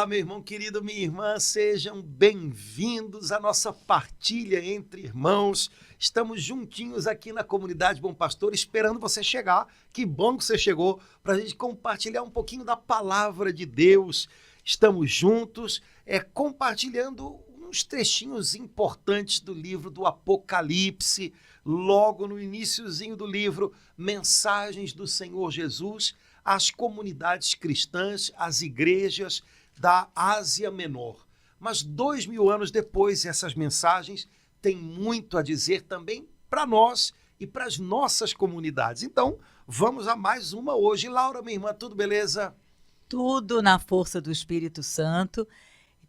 meu irmão querido, minha irmã, sejam bem-vindos à nossa partilha entre irmãos. Estamos juntinhos aqui na comunidade Bom Pastor, esperando você chegar. Que bom que você chegou para a gente compartilhar um pouquinho da palavra de Deus. Estamos juntos, compartilhando uns trechinhos importantes do livro do Apocalipse, logo no iniciozinho do livro, mensagens do Senhor Jesus às comunidades cristãs, às igrejas da Ásia Menor. Mas 2000 anos depois, essas mensagens têm muito a dizer também para nós e para as nossas comunidades. Então, vamos a mais uma hoje. Laura, minha irmã, tudo beleza? Tudo na força do Espírito Santo.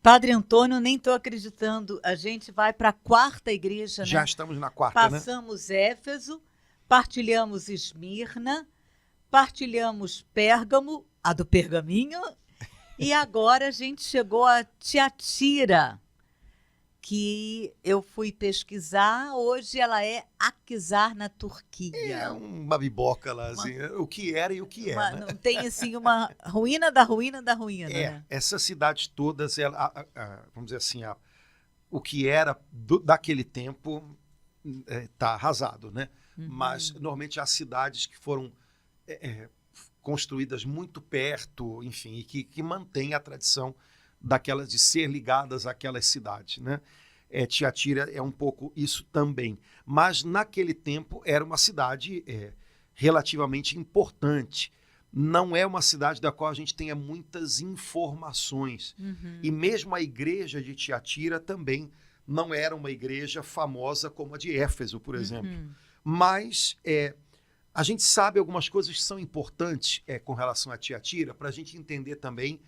Padre Antônio, nem estou acreditando. A gente vai para a quarta igreja, Já né? estamos na quarta, né? Passamos Éfeso, partilhamos Esmirna, partilhamos Pérgamo, a do pergaminho, e agora a gente chegou a Tiatira, que eu fui pesquisar. Hoje ela é Akhisar, na Turquia. É uma biboca lá, assim, o que era e o que é, né? Não tem assim uma ruína da ruína da ruína, né? Essas cidades todas, vamos dizer assim, o que era daquele tempo está arrasado, né? Uhum. Mas normalmente há cidades que foram construídas muito perto, enfim, e que mantém a tradição daquelas de ser ligadas àquelas cidades, né? Tiatira é um pouco isso também. Mas naquele tempo era uma cidade relativamente importante. Não é uma cidade da qual a gente tenha muitas informações. Uhum. E mesmo a igreja de Tiatira também não era uma igreja famosa como a de Éfeso, por exemplo. Uhum. Mas a gente sabe algumas coisas que são importantes com relação a Tiatira, para a gente entender também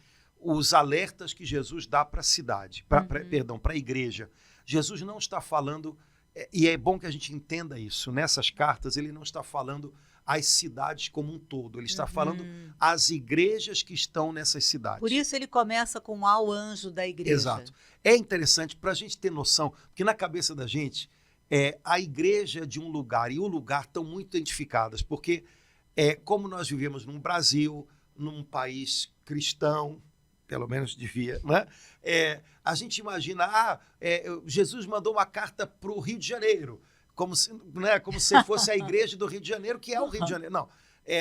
os alertas que Jesus dá para a cidade, para a igreja. Jesus não está falando, e é bom que a gente entenda isso, nessas cartas ele não está falando às cidades como um todo, ele está falando às igrejas que estão nessas cidades. Por isso ele começa com ao anjo da igreja. Exato. É interessante para a gente ter noção, porque na cabeça da gente, a igreja de um lugar e o lugar estão muito identificadas, porque como nós vivemos num Brasil, num país cristão, pelo menos devia, né? A gente imagina, Jesus mandou uma carta para o Rio de Janeiro, como se fosse a igreja do Rio de Janeiro, que é o Rio de Janeiro. Não,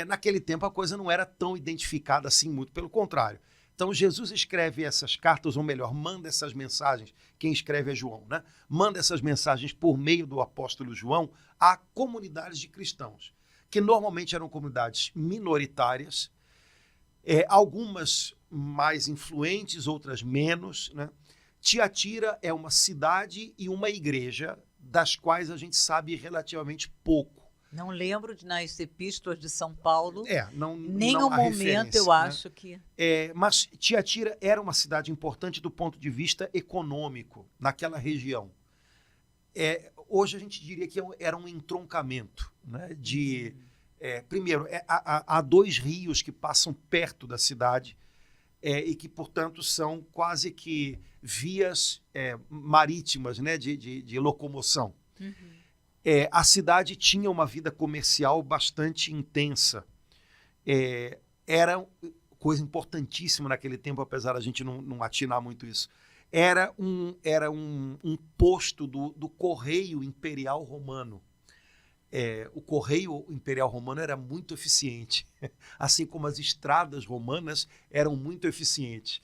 naquele tempo a coisa não era tão identificada assim, muito pelo contrário. Então Jesus escreve essas cartas, ou melhor, manda essas mensagens, quem escreve é João, né? Manda essas mensagens por meio do apóstolo João a comunidades de cristãos, que normalmente eram comunidades minoritárias, algumas mais influentes, outras menos, né? Tiatira é uma cidade e uma igreja das quais a gente sabe relativamente pouco. Não lembro nas epístolas de São Paulo, nenhum momento eu acho que... Mas Tiatira era uma cidade importante do ponto de vista econômico, naquela região. Hoje a gente diria que era um entroncamento, né, primeiro, há dois rios que passam perto da cidade e que, portanto, são quase que vias marítimas, né, de locomoção. Uhum. A cidade tinha uma vida comercial bastante intensa. Era coisa importantíssima naquele tempo, apesar da gente não atinar muito isso. Era um posto do Correio Imperial Romano. O Correio Imperial Romano era muito eficiente, assim como as estradas romanas eram muito eficientes.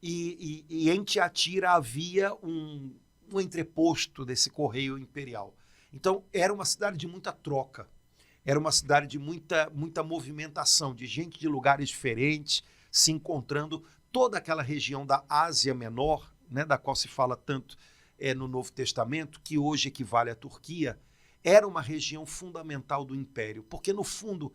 E em Tiatira havia um entreposto desse Correio Imperial. Então, era uma cidade de muita troca, era uma cidade de muita movimentação, de gente de lugares diferentes se encontrando. Toda aquela região da Ásia Menor, né, da qual se fala tanto no Novo Testamento, que hoje equivale à Turquia, era uma região fundamental do Império, porque no fundo,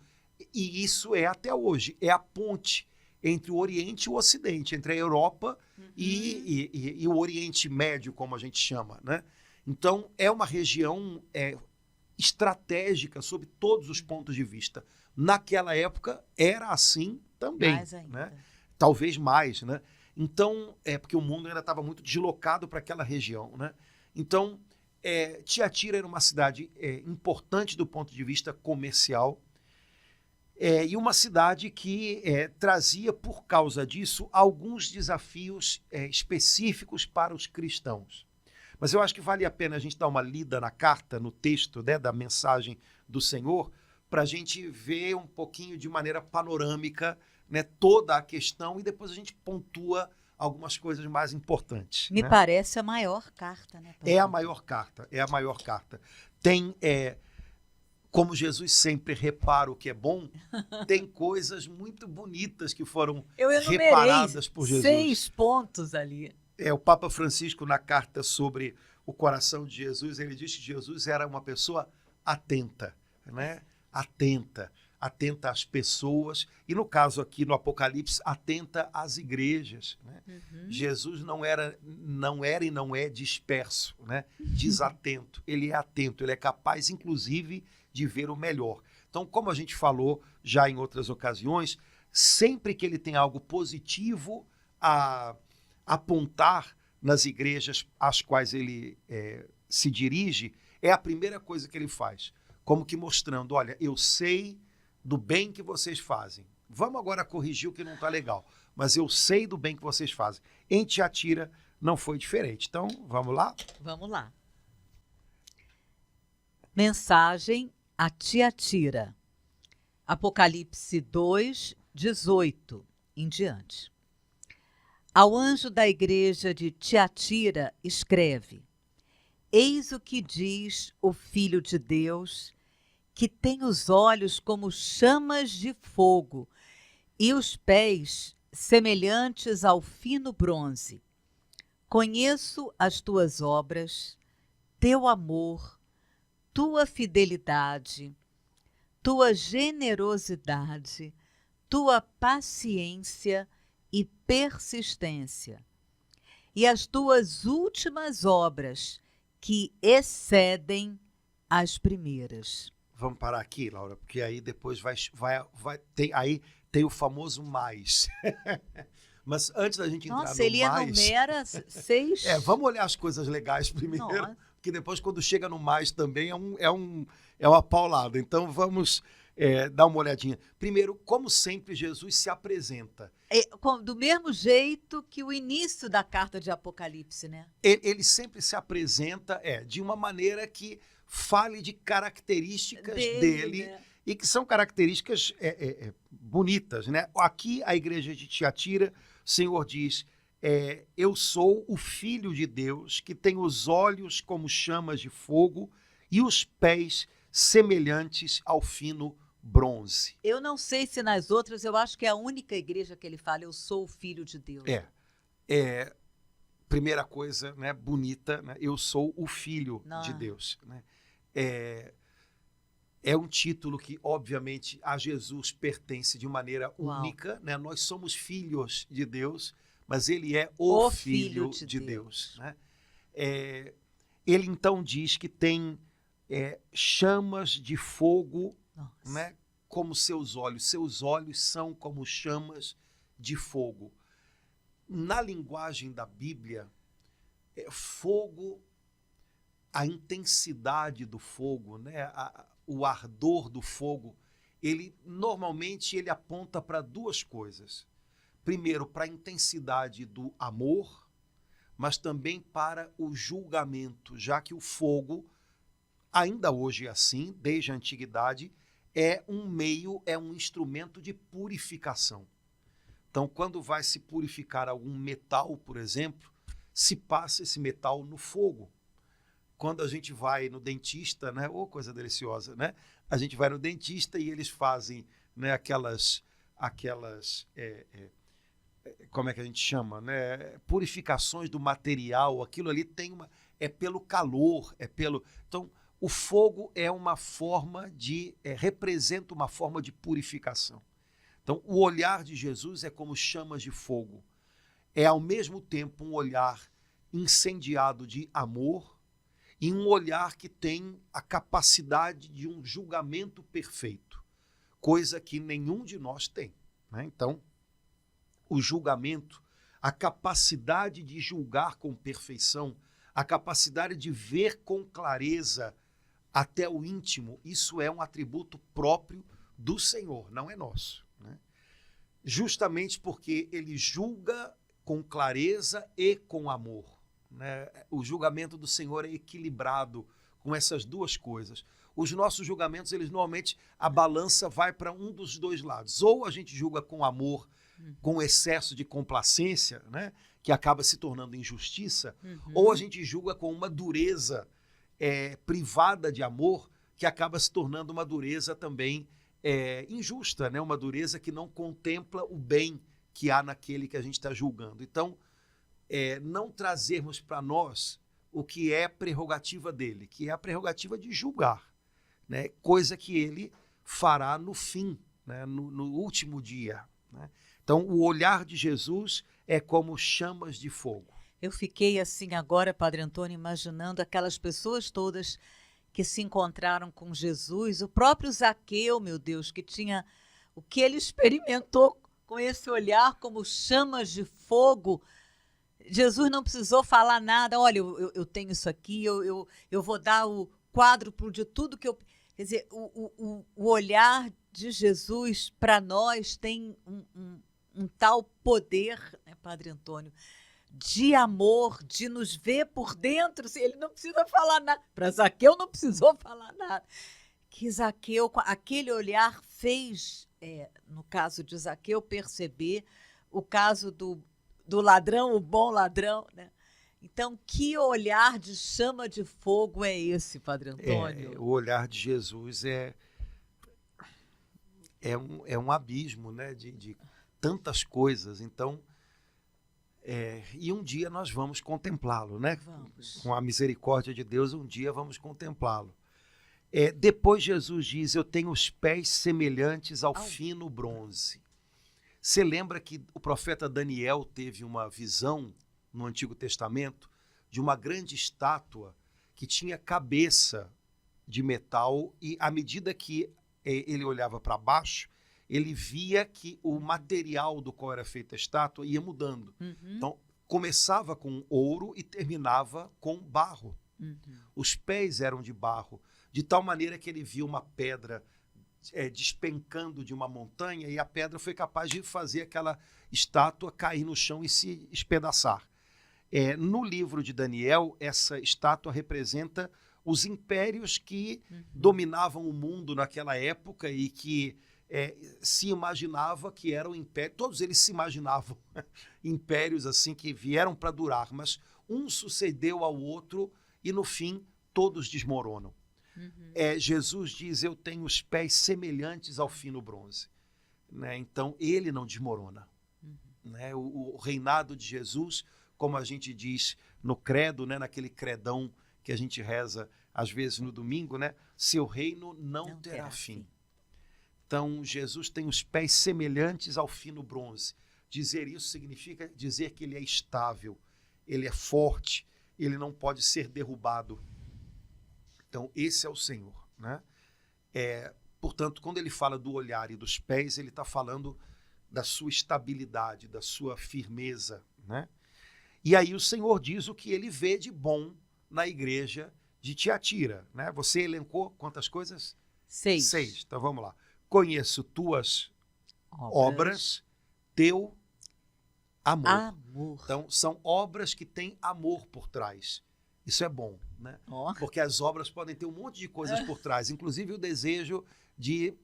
e isso é até hoje, é a ponte entre o Oriente e o Ocidente, entre a Europa e o Oriente Médio, como a gente chama, né? Então, é uma região estratégica sob todos os pontos de vista. Naquela época, era assim também. Mais ainda. Né? Talvez mais, né? Então, porque o mundo ainda estava muito deslocado para aquela região, né? Então, Tiatira era uma cidade importante do ponto de vista comercial. E uma cidade que trazia, por causa disso, alguns desafios específicos para os cristãos. Mas eu acho que vale a pena a gente dar uma lida na carta, no texto, né, da mensagem do Senhor, para a gente ver um pouquinho de maneira panorâmica, né, toda a questão e depois a gente pontua algumas coisas mais importantes. Me né? parece a maior carta, né, pastor? É a maior carta. Tem, como Jesus sempre repara o que é bom, tem coisas muito bonitas que foram reparadas por Jesus. 6 pontos ali. O Papa Francisco, na carta sobre o coração de Jesus, ele diz que Jesus era uma pessoa atenta, né? Atenta às pessoas, e no caso aqui no Apocalipse, atenta às igrejas. Né? Jesus não era e não é disperso, né? Desatento. Ele é atento, ele é capaz, inclusive, de ver o melhor. Então, como a gente falou já em outras ocasiões, sempre que ele tem algo positivo a apontar nas igrejas às quais ele se dirige, é a primeira coisa que ele faz. Como que mostrando, olha, eu sei do bem que vocês fazem. Vamos agora corrigir o que não está legal. Mas eu sei do bem que vocês fazem. Em Tiatira não foi diferente. Então, vamos lá? Vamos lá. Mensagem a Tiatira. Apocalipse 2, 18 em diante. Ao anjo da igreja de Tiatira escreve: Eis o que diz o Filho de Deus, que tem os olhos como chamas de fogo e os pés semelhantes ao fino bronze. Conheço as tuas obras, teu amor, tua fidelidade, tua generosidade, tua paciência e persistência, e as tuas últimas obras, que excedem as primeiras. Vamos parar aqui, Laura, porque aí depois aí tem o famoso mais. Mas antes da gente entrar no mais... Nossa, ele enumera 6... vamos olhar as coisas legais primeiro, Nossa. porque depois quando chega no mais também é uma paulada. Então vamos dar uma olhadinha. Primeiro, como sempre, Jesus se apresenta. Do mesmo jeito que o início da carta de Apocalipse, né? Ele sempre se apresenta de uma maneira que fale de características dele né? E que são características bonitas, né? Aqui, a igreja de Tiatira, o Senhor diz, eu sou o Filho de Deus, que tem os olhos como chamas de fogo e os pés semelhantes ao fino bronze. Eu não sei se nas outras, eu acho que é a única igreja que ele fala, eu sou o Filho de Deus. Primeira coisa, né, bonita, né? Eu sou o Filho de Deus. Né? É um título que, obviamente, a Jesus pertence de maneira única. Né? Nós somos filhos de Deus, mas ele é o Filho de Deus. Né? Ele, então, diz que tem chamas de fogo, né, como seus olhos. Seus olhos são como chamas de fogo. Na linguagem da Bíblia, fogo, a intensidade do fogo, né, o ardor do fogo, normalmente ele aponta para duas coisas. Primeiro, para a intensidade do amor, mas também para o julgamento, já que o fogo, ainda hoje é assim, desde a antiguidade, é um instrumento de purificação. Então, quando vai se purificar algum metal, por exemplo, se passa esse metal no fogo. Quando a gente vai no dentista, né? Coisa deliciosa, né? A gente vai no dentista e eles fazem, né, aquelas como é que a gente chama, né? Purificações do material. Aquilo ali é pelo calor, Então, o fogo é uma forma representa uma forma de purificação. Então, o olhar de Jesus é como chamas de fogo. É, ao mesmo tempo, um olhar incendiado de amor e um olhar que tem a capacidade de um julgamento perfeito, coisa que nenhum de nós tem. Né? Então, o julgamento, a capacidade de julgar com perfeição, a capacidade de ver com clareza até o íntimo, isso é um atributo próprio do Senhor, não é nosso, né? Justamente porque ele julga com clareza e com amor, né? O julgamento do Senhor é equilibrado com essas duas coisas. Os nossos julgamentos, eles normalmente, a balança vai para um dos dois lados. Ou a gente julga com amor, com excesso de complacência, né, que acaba se tornando injustiça, ou a gente julga com uma dureza privada de amor, que acaba se tornando uma dureza também injusta, né, uma dureza que não contempla o bem que há naquele que a gente está julgando. Então, não trazermos para nós o que é prerrogativa dele, que é a prerrogativa de julgar, né, coisa que ele fará no fim, né, no último dia, né? Então, o olhar de Jesus é como chamas de fogo. Eu fiquei assim agora, Padre Antônio, imaginando aquelas pessoas todas que se encontraram com Jesus, o próprio Zaqueu, meu Deus, que tinha o que ele experimentou com esse olhar como chamas de fogo. Jesus não precisou falar nada. Olha, eu tenho isso aqui, eu vou dar o quádruplo de tudo que eu... Quer dizer, o olhar de Jesus para nós tem um tal poder, né, Padre Antônio, de amor, de nos ver por dentro. Ele não precisa falar nada. Para Zaqueu não precisou falar nada. Que Zaqueu, aquele olhar fez, no caso de Zaqueu, perceber o caso do ladrão, o bom ladrão, né? Então, que olhar de chama de fogo é esse, Padre Antônio? O olhar de Jesus é um abismo, né, de tantas coisas. Então, e um dia nós vamos contemplá-lo, né? Vamos. Com a misericórdia de Deus, um dia vamos contemplá-lo. Depois Jesus diz, eu tenho os pés semelhantes ao fino bronze. Você lembra que o profeta Daniel teve uma visão no Antigo Testamento de uma grande estátua que tinha cabeça de metal e à medida que ele olhava para baixo, ele via que o material do qual era feita a estátua ia mudando. Então, começava com ouro e terminava com barro. Os pés eram de barro, de tal maneira que ele via uma pedra despencando de uma montanha e a pedra foi capaz de fazer aquela estátua cair no chão e se espedaçar. No livro de Daniel, essa estátua representa os impérios que dominavam o mundo naquela época e que se imaginava que eram impérios, todos eles se imaginavam impérios assim que vieram para durar, mas um sucedeu ao outro e no fim todos desmoronam. Jesus diz, eu tenho os pés semelhantes ao fino bronze, né? Então ele não desmorona, né? O reinado de Jesus, como a gente diz no credo, né? Naquele credão que a gente reza às vezes no domingo, né? Seu reino não terá fim. Então Jesus tem os pés semelhantes ao fino bronze. Dizer isso significa dizer que ele é estável, ele é forte, ele não pode ser derrubado. Então, esse é o Senhor, né? Portanto, quando ele fala do olhar e dos pés, ele está falando da sua estabilidade, da sua firmeza, né? E aí o Senhor diz o que ele vê de bom na igreja de Tiatira, né? Você elencou quantas coisas? 6. 6. Então, vamos lá. Conheço tuas obras, teu amor. Então, são obras que têm amor por trás. Isso é bom, né? Porque as obras podem ter um monte de coisas por trás, inclusive o desejo de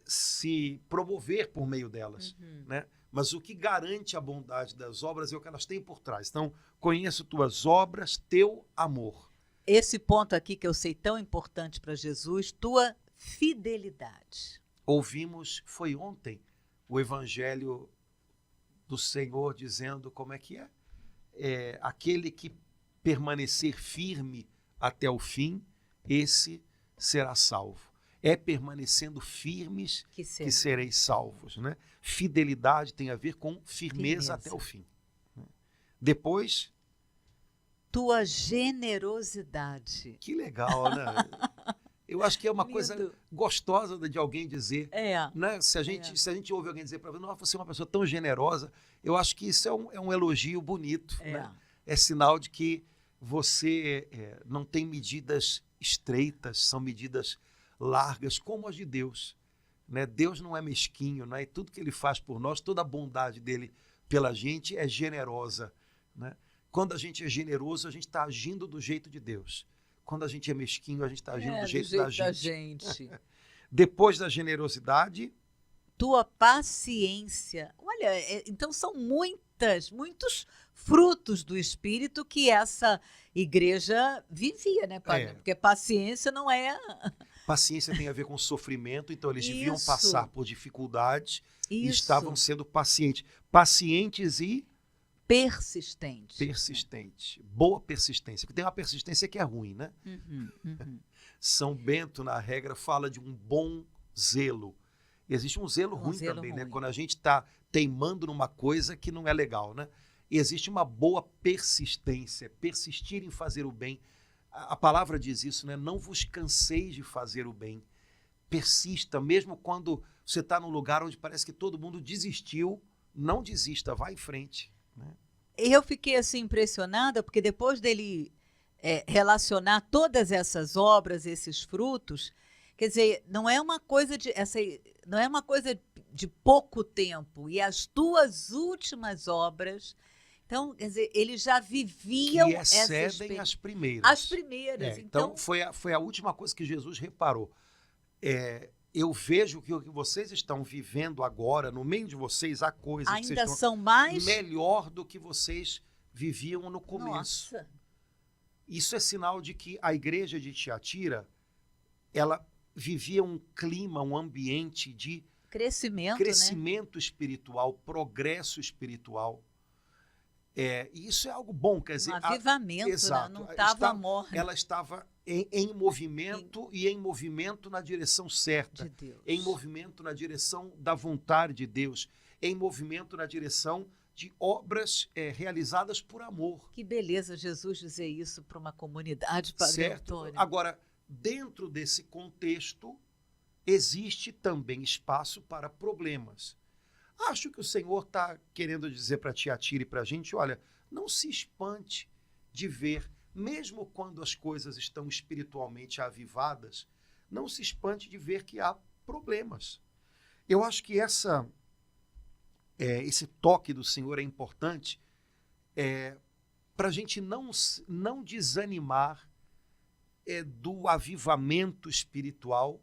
se promover por meio delas, né? Mas o que garante a bondade das obras é o que elas têm por trás. Então, conheço tuas obras, teu amor. Esse ponto aqui que eu sei tão importante para Jesus, tua fidelidade. Ouvimos, foi ontem, o evangelho do Senhor dizendo como é que é aquele que permanecer firme até o fim, esse será salvo. É permanecendo firmes que sereis salvos, né? Fidelidade tem a ver com firmeza até o fim. Depois, tua generosidade. Que legal, né? Eu acho que é uma coisa gostosa de alguém dizer, né? Se a gente ouve alguém dizer para você, nossa, você é uma pessoa tão generosa, eu acho que isso é um elogio bonito, né? É sinal de que você não tem medidas estreitas, são medidas largas como as de Deus. Né? Deus não é mesquinho, né? E tudo que ele faz por nós, toda a bondade dele pela gente é generosa. Né? Quando a gente é generoso, a gente está agindo do jeito de Deus. Quando a gente é mesquinho, a gente está agindo do jeito da gente. Depois da generosidade... Tua paciência. Olha, então são muitos frutos do Espírito que essa igreja vivia, né, padre? Porque paciência não é... Paciência tem a ver com sofrimento, então eles deviam passar por dificuldades e estavam sendo pacientes. Pacientes e... persistentes. Boa persistência. Porque tem uma persistência que é ruim, né? São Bento, na regra, fala de um bom zelo. Existe um zelo ruim também, né? Quando a gente está teimando numa coisa que não é legal, né? Existe uma boa persistência, persistir em fazer o bem. A palavra diz isso, né? Não vos canseis de fazer o bem. Persista, mesmo quando você está num lugar onde parece que todo mundo desistiu, não desista, vá em frente. Né? Eu fiquei assim impressionada, porque depois dele relacionar todas essas obras, esses frutos, quer dizer, não é uma coisa de pouco tempo. E as tuas últimas obras, então, quer dizer, eles já viviam que excedem as primeiras. As primeiras. Então foi a última coisa que Jesus reparou. Eu vejo que o que vocês estão vivendo agora, no meio de vocês, há coisas que vocês estão são mais melhor do que vocês viviam no começo. Nossa. Isso é sinal de que a igreja de Tiatira, ela vivia um clima, um ambiente de crescimento espiritual, progresso espiritual. E isso é algo bom, quer dizer... Um avivamento, exato, né? Não estava morna. Ela estava em movimento e em movimento na direção certa. De Deus. Em movimento na direção da vontade de Deus. Em movimento na direção de obras realizadas por amor. Que beleza Jesus dizer isso para uma comunidade, Padre Antônio. Agora, dentro desse contexto, existe também espaço para problemas. Acho que o Senhor está querendo dizer para Tiatira e para a gente, olha, não se espante de ver, mesmo quando as coisas estão espiritualmente avivadas, não se espante de ver que há problemas. Eu acho que esse toque do Senhor é importante para a gente não desanimar do avivamento espiritual,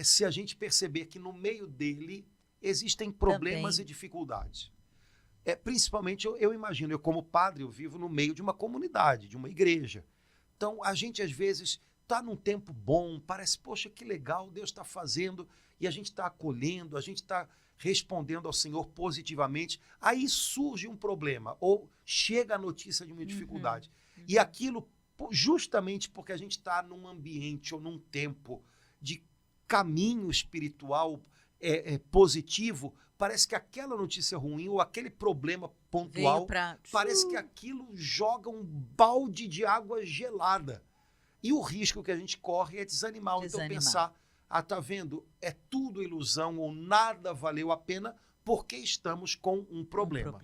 se a gente perceber que no meio dele existem problemas e dificuldades. Principalmente, eu imagino, eu como padre, eu vivo no meio de uma comunidade, de uma igreja. Então, a gente às vezes está num tempo bom, parece, poxa, que legal, Deus está fazendo, e a gente está acolhendo, a gente está respondendo ao Senhor positivamente. Aí surge um problema, ou chega a notícia de uma dificuldade. E aquilo, justamente porque a gente está num ambiente ou num tempo de caminho espiritual positivo, parece que aquela notícia ruim ou aquele problema pontual, parece que aquilo joga um balde de água gelada. E o risco que a gente corre é desanimar. Então pensar, tá vendo? É tudo ilusão ou nada valeu a pena porque estamos com um problema.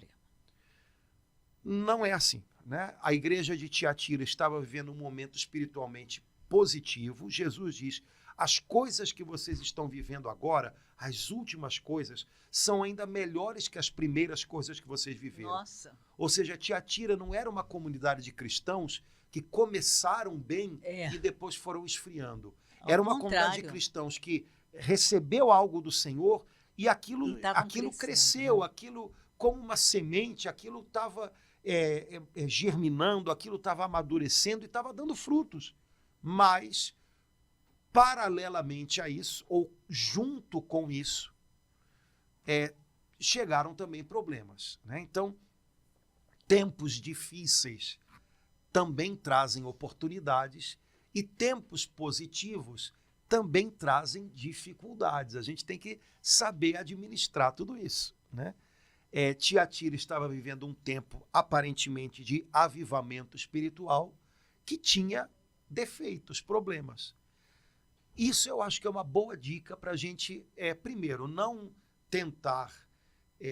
Não é assim, né? A igreja de Tiatira estava vivendo um momento espiritualmente positivo. Jesus diz, as coisas que vocês estão vivendo agora, as últimas coisas, são ainda melhores que as primeiras coisas que vocês viveram. Nossa. Ou seja, Tiatira não era uma comunidade de cristãos que começaram bem e depois foram esfriando. Era uma comunidade de cristãos que recebeu algo do Senhor e aquilo cresceu, aquilo como uma semente, aquilo estava germinando, aquilo estava amadurecendo e estava dando frutos. Mas, paralelamente a isso, ou junto com isso, chegaram também problemas. Né? Então, tempos difíceis também trazem oportunidades e tempos positivos também trazem dificuldades. A gente tem que saber administrar tudo isso. Né? Tiatira estava vivendo um tempo aparentemente de avivamento espiritual que tinha defeitos, problemas. Isso eu acho que é uma boa dica para a gente, primeiro, não tentar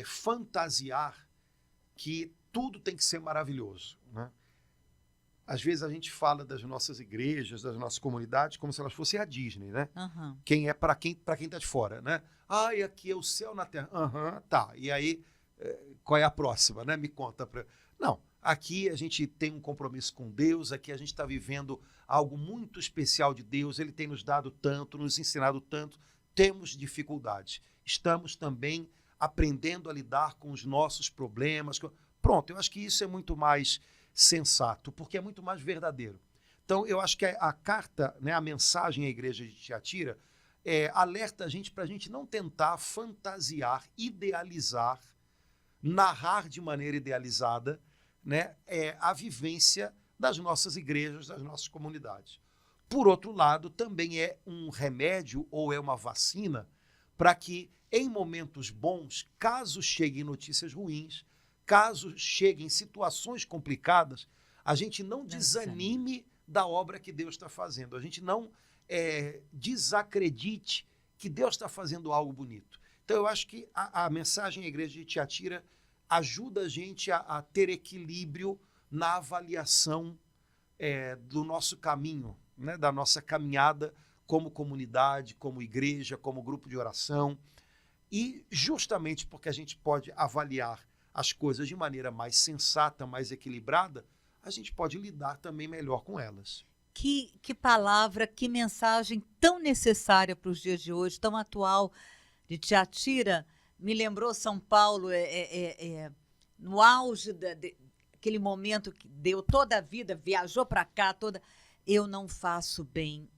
fantasiar que tudo tem que ser maravilhoso. Né? às vezes a gente fala das nossas igrejas, das nossas comunidades, como se elas fossem a Disney, né? Aham. Quem é para quem está de fora, né? Ah, e aqui é o céu na terra. Aham, tá. E aí, qual é a próxima, né? Me conta. Não, aqui a gente tem um compromisso com Deus, aqui a gente está vivendo algo muito especial de Deus, Ele tem nos dado tanto, nos ensinado tanto, temos dificuldades. Estamos também aprendendo a lidar com os nossos problemas. Pronto, eu acho que isso é muito mais sensato, porque é muito mais verdadeiro. Então, eu acho que a carta, né, a mensagem à igreja de Tiatira, alerta a gente para a gente não tentar fantasiar, idealizar, narrar de maneira idealizada, né, a vivência das nossas igrejas, das nossas comunidades. Por outro lado, também é um remédio ou é uma vacina para que, em momentos bons, caso cheguem notícias ruins, caso cheguem situações complicadas, a gente não desanime da obra que Deus está fazendo, a gente não desacredite que Deus está fazendo algo bonito. Então, eu acho que a mensagem à igreja de Tiatira ajuda a gente a ter equilíbrio na avaliação do nosso caminho, né, da nossa caminhada como comunidade, como igreja, como grupo de oração. E justamente porque a gente pode avaliar as coisas de maneira mais sensata, mais equilibrada, a gente pode lidar também melhor com elas. Que palavra, que mensagem tão necessária para os dias de hoje, tão atual, de Tiatira. Me lembrou São Paulo, no auge daquele momento que deu toda a vida, viajou para cá, eu não faço bem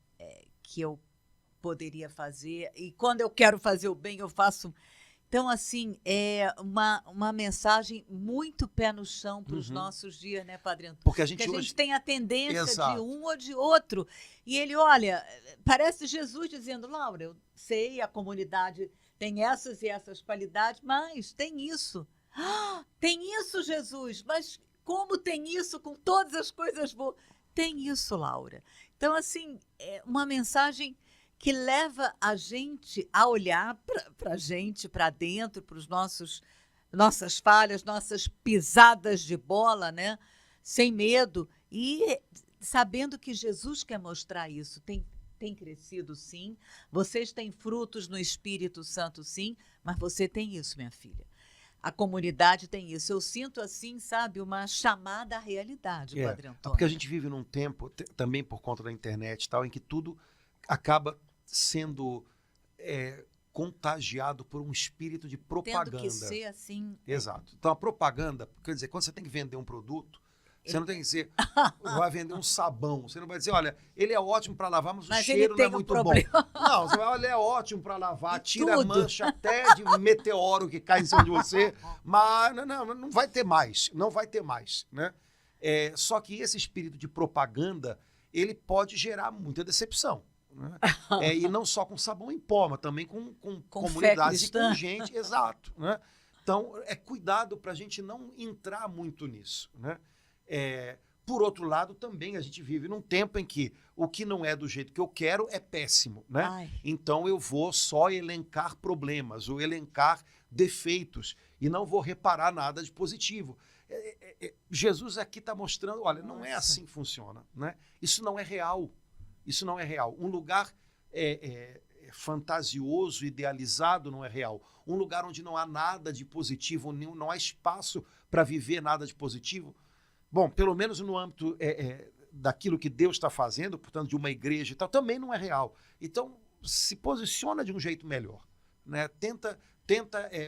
que eu poderia fazer, e quando eu quero fazer o bem, eu faço. Então, assim, é uma mensagem muito pé no chão para os nossos dias, né, Padre Antônio? Porque a gente tem a tendência Exato. de um ou de outro. E ele, olha, parece Jesus dizendo, Laura, eu sei, a comunidade tem essas e essas qualidades, mas tem isso. Ah, tem isso, Jesus, mas como tem isso com todas as coisas boas? Tem isso, Laura. Então, assim, é uma mensagem que leva a gente a olhar para a gente, para dentro, para os nossas falhas, nossas pisadas de bola, né? Sem medo e sabendo que Jesus quer mostrar isso. Tem crescido, sim. Vocês têm frutos no Espírito Santo, sim, mas você tem isso, minha filha. A comunidade tem isso. Eu sinto, assim, sabe, uma chamada à realidade, Padre Antônio. Porque a gente vive num tempo, também por conta da internet e tal, em que tudo acaba sendo contagiado por um espírito de propaganda. Tendo que ser assim. Exato. Então, a propaganda, quer dizer, quando você tem que vender um produto, você não tem que dizer, vai vender um sabão. Você não vai dizer, olha, ele é ótimo para lavar, mas o cheiro não é muito bom. Não, você vai, olha, ele é ótimo para lavar, tira a mancha até de meteoro que cai em cima de você, mas não vai ter mais, não vai ter mais, né? Só que esse espírito de propaganda, ele pode gerar muita decepção. Né? E não só com sabão em pó, mas também com comunidades e com gente, exato. Né? Então, cuidado para a gente não entrar muito nisso. Né? Por outro lado, também a gente vive num tempo em que o que não é do jeito que eu quero é péssimo. Né? Então, eu vou só elencar problemas ou elencar defeitos e não vou reparar nada de positivo. Jesus aqui está mostrando, olha, não é assim que funciona. Né? Isso não é real. Isso não é real. Um lugar fantasioso, idealizado, não é real. Um lugar onde não há nada de positivo, não há espaço para viver nada de positivo. Bom, pelo menos no âmbito daquilo que Deus está fazendo, portanto, de uma igreja e tal, também não é real. Então, se posiciona de um jeito melhor. Né? Tenta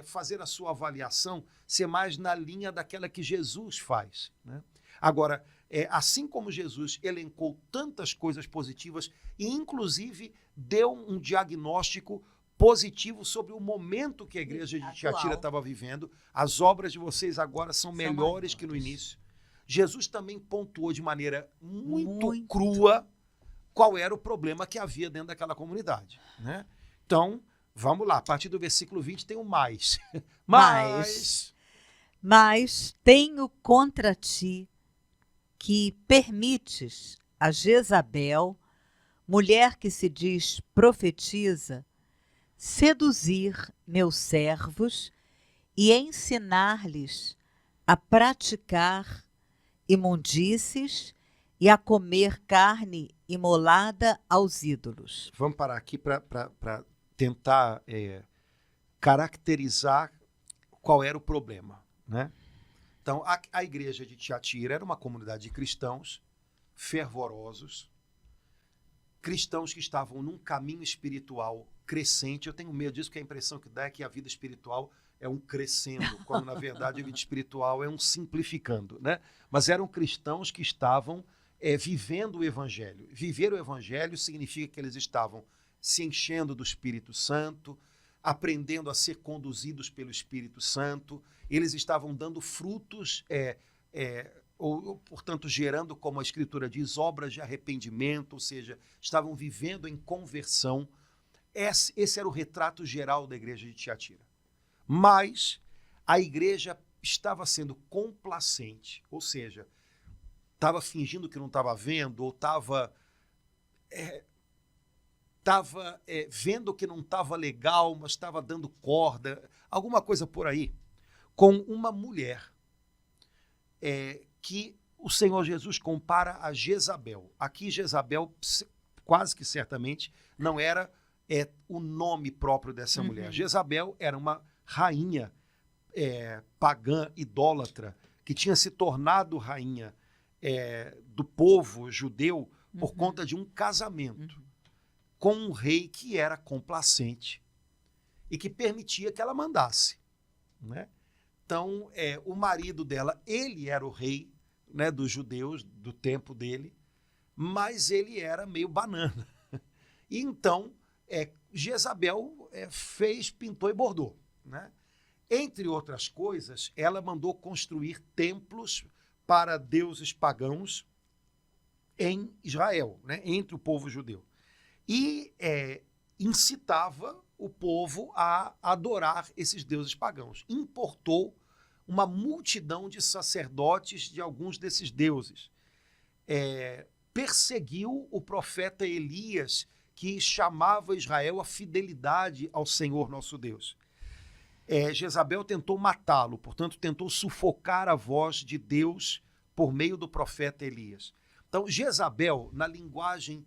fazer a sua avaliação ser mais na linha daquela que Jesus faz. Né? Agora, assim como Jesus elencou tantas coisas positivas e, inclusive, deu um diagnóstico positivo sobre o momento que a igreja de Tiatira estava vivendo, as obras de vocês agora são melhores que no início. Jesus também pontuou de maneira muito crua qual era o problema que havia dentro daquela comunidade. Né? Então, vamos lá, a partir do versículo 20 tem o mais. Mas tenho contra ti que permites a Jezabel, mulher que se diz profetiza, seduzir meus servos e ensinar-lhes a praticar imundícies e a comer carne imolada aos ídolos. Vamos parar aqui para tentar caracterizar qual era o problema, né? Então, a igreja de Tiatira era uma comunidade de cristãos fervorosos, cristãos que estavam num caminho espiritual crescente. Eu tenho medo disso, porque a impressão que dá é que a vida espiritual é um crescendo, quando na verdade a vida espiritual é um simplificando, né? Mas eram cristãos que estavam vivendo o evangelho. Viver o evangelho significa que eles estavam se enchendo do Espírito Santo, aprendendo a ser conduzidos pelo Espírito Santo. Eles estavam dando frutos, portanto, gerando, como a Escritura diz, obras de arrependimento, ou seja, estavam vivendo em conversão. Esse era o retrato geral da igreja de Tiatira. Mas a igreja estava sendo complacente, ou seja, estava fingindo que não estava vendo, ou estava vendo que não estava legal, mas estava dando corda, alguma coisa por aí, com uma mulher que o Senhor Jesus compara a Jezabel. Aqui Jezabel, quase que certamente, não era o nome próprio dessa mulher. Jezabel era uma rainha pagã, idólatra, que tinha se tornado rainha do povo judeu por conta de um casamento com um rei que era complacente e que permitia que ela mandasse, né? Então, o marido dela, ele era o rei, né, dos judeus, do tempo dele, mas ele era meio banana. E então, Jezabel pintou e bordou, né? Entre outras coisas, ela mandou construir templos para deuses pagãos em Israel, né, entre o povo judeu. E incitava o povo a adorar esses deuses pagãos. Importou uma multidão de sacerdotes de alguns desses deuses. Perseguiu o profeta Elias, que chamava Israel à fidelidade ao Senhor nosso Deus. Jezabel tentou matá-lo, portanto, tentou sufocar a voz de Deus por meio do profeta Elias. Então, Jezabel, na linguagem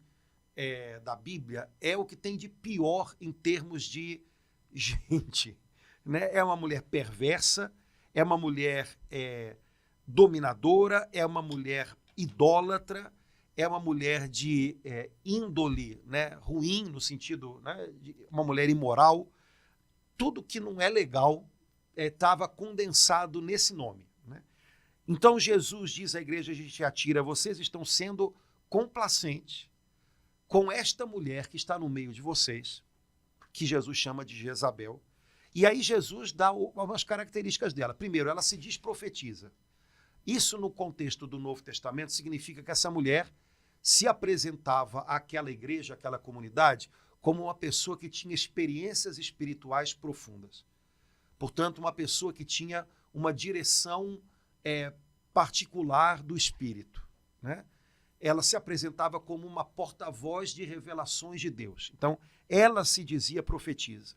da Bíblia, é o que tem de pior em termos de gente, né? É uma mulher perversa, é uma mulher dominadora, é uma mulher idólatra, é uma mulher de índole, né, ruim, no sentido, né, de uma mulher imoral. Tudo que não é legal estava condensado nesse nome, né? Então Jesus diz à igreja de Tiatira: vocês estão sendo complacentes com esta mulher que está no meio de vocês, que Jesus chama de Jezabel. E aí Jesus dá algumas características dela. Primeiro, ela se diz profetiza. Isso, no contexto do Novo Testamento, significa que essa mulher se apresentava àquela igreja, àquela comunidade, como uma pessoa que tinha experiências espirituais profundas. Portanto, uma pessoa que tinha uma direção particular do Espírito, né? Ela se apresentava como uma porta-voz de revelações de Deus. Então, ela se dizia profetiza.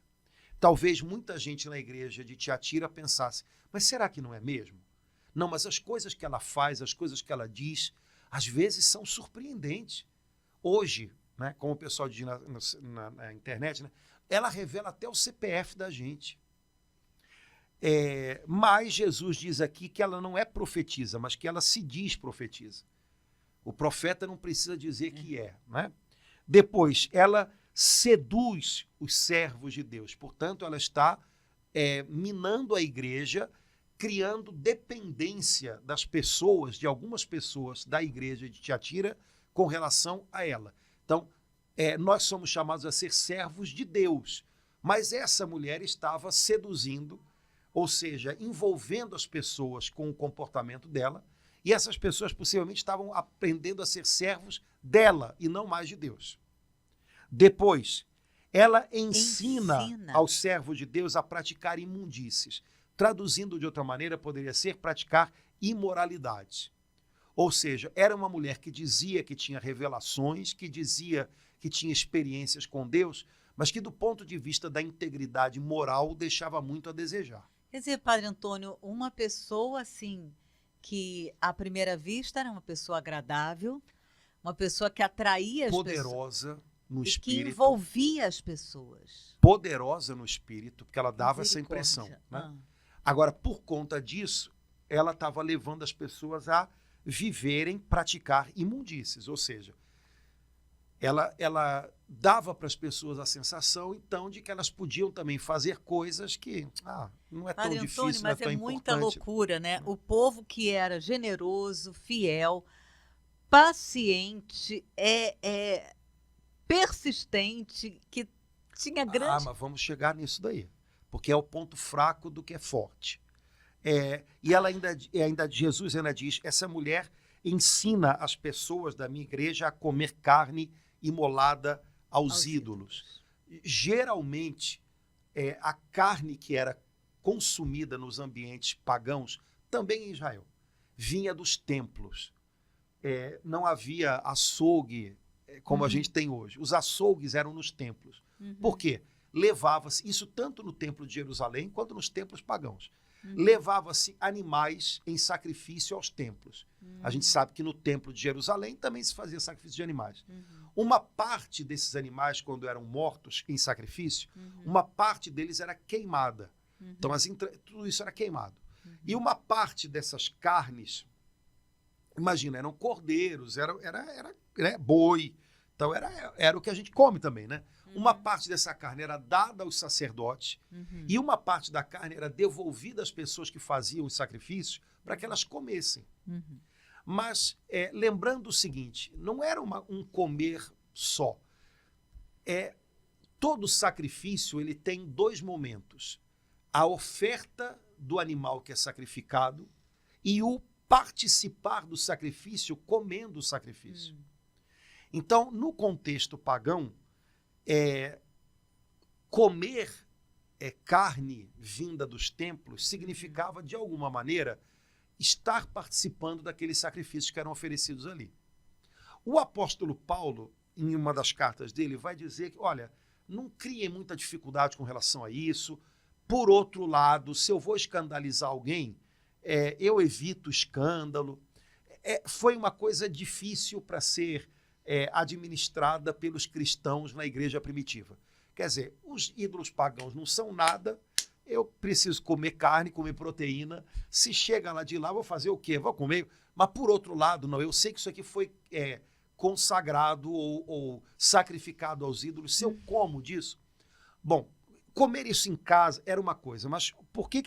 Talvez muita gente na igreja de Tiatira pensasse: mas será que não é mesmo? Não, mas as coisas que ela faz, as coisas que ela diz, às vezes são surpreendentes. Hoje, né, como o pessoal diz na internet, né, ela revela até o CPF da gente. Mas Jesus diz aqui que ela não é profetiza, mas que ela se diz profetiza. O profeta não precisa dizer que é, né? Depois, ela seduz os servos de Deus. Portanto, ela está minando a igreja, criando dependência das pessoas, de algumas pessoas da igreja de Tiatira, com relação a ela. Então, nós somos chamados a ser servos de Deus. Mas essa mulher estava seduzindo, ou seja, envolvendo as pessoas com o comportamento dela, e essas pessoas possivelmente estavam aprendendo a ser servos dela e não mais de Deus. Depois, ela ensina aos servos de Deus a praticar imundícies. Traduzindo de outra maneira, poderia ser praticar imoralidades. Ou seja, era uma mulher que dizia que tinha revelações, que dizia que tinha experiências com Deus, mas que do ponto de vista da integridade moral deixava muito a desejar. Quer dizer, Padre Antônio, uma pessoa assim que, à primeira vista, era uma pessoa agradável, uma pessoa que atraía as pessoas Poderosa no e que espírito. envolvia as pessoas. Poderosa no espírito, porque ela dava essa impressão. Misericórdia. Né? Agora, por conta disso, ela estava levando as pessoas a viverem, praticar imundícies. Ou seja, ela dava para as pessoas a sensação, então, de que elas podiam também fazer coisas que não é tão Mário difícil, Antônio, não é mas tão é muita importante. loucura, né? O povo que era generoso, fiel, paciente, persistente, que tinha grande... Mas vamos chegar nisso daí, porque é o ponto fraco do que é forte. E ela Jesus ainda diz, essa mulher ensina as pessoas da minha igreja a comer carne imolada aos ídolos. Geralmente, a carne que era consumida nos ambientes pagãos, também em Israel, vinha dos templos. Não havia açougue como a gente tem hoje. Os açougues eram nos templos. Por quê? Levava-se, isso tanto no templo de Jerusalém quanto nos templos pagãos. Levava-se animais em sacrifício aos templos. A gente sabe que no templo de Jerusalém também se fazia sacrifício de animais. Uma parte desses animais, quando eram mortos em sacrifício, uma parte deles era queimada. Então, tudo isso era queimado. E uma parte dessas carnes, imagina, eram cordeiros, era boi. Então, era o que a gente come também, né? Uma parte dessa carne era dada aos sacerdotes e uma parte da carne era devolvida às pessoas que faziam os sacrifícios para que elas comessem. Mas, lembrando o seguinte, não era um comer só. Todo sacrifício ele tem dois momentos. A oferta do animal que é sacrificado e o participar do sacrifício comendo o sacrifício. Então, no contexto pagão, comer carne vinda dos templos significava, de alguma maneira, estar participando daqueles sacrifícios que eram oferecidos ali. O apóstolo Paulo, em uma das cartas dele, vai dizer que, olha, não criem muita dificuldade com relação a isso. Por outro lado, se eu vou escandalizar alguém, eu evito escândalo. Foi uma coisa difícil para ser administrada pelos cristãos na igreja primitiva. Quer dizer, os ídolos pagãos não são nada, eu preciso comer carne, comer proteína, se chega lá de lá, vou fazer o quê? Vou comer? Mas por outro lado, não, eu sei que isso aqui foi consagrado ou sacrificado aos ídolos, se eu como disso... Bom, comer isso em casa era uma coisa, mas por que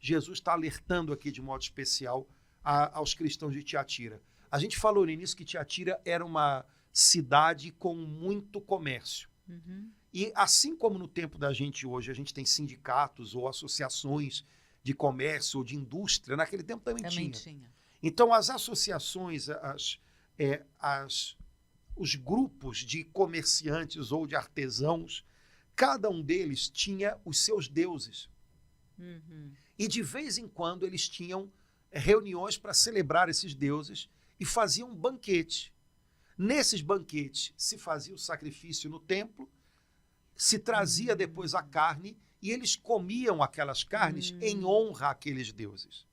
Jesus está alertando aqui de modo especial aos cristãos de Tiatira? A gente falou no início que Tiatira era uma cidade com muito comércio. E assim como no tempo da gente hoje, a gente tem sindicatos ou associações de comércio ou de indústria, naquele tempo também tinha. Então, as associações, os grupos de comerciantes ou de artesãos, cada um deles tinha os seus deuses. E de vez em quando eles tinham reuniões para celebrar esses deuses e faziam um banquete. Nesses banquetes se fazia o sacrifício no templo, se trazia depois a carne e eles comiam aquelas carnes em honra àqueles deuses.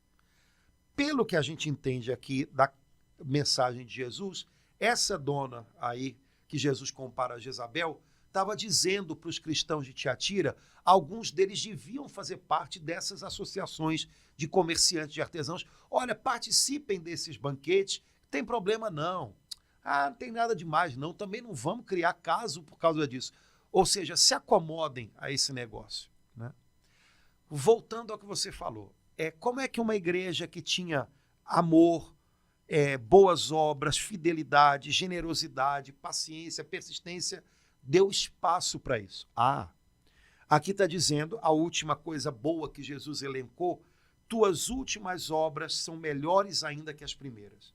Pelo que a gente entende aqui da mensagem de Jesus, essa dona aí, que Jesus compara a Jezabel, estava dizendo para os cristãos de Tiatira, alguns deles deviam fazer parte dessas associações de comerciantes, de artesãos. Olha, participem desses banquetes, não tem problema não. Não tem nada demais não, também não vamos criar caso por causa disso. Ou seja, se acomodem a esse negócio. Né? Voltando ao que você falou, como é que uma igreja que tinha amor, boas obras, fidelidade, generosidade, paciência, persistência, deu espaço para isso? Aqui está dizendo a última coisa boa que Jesus elencou, tuas últimas obras são melhores ainda que as primeiras.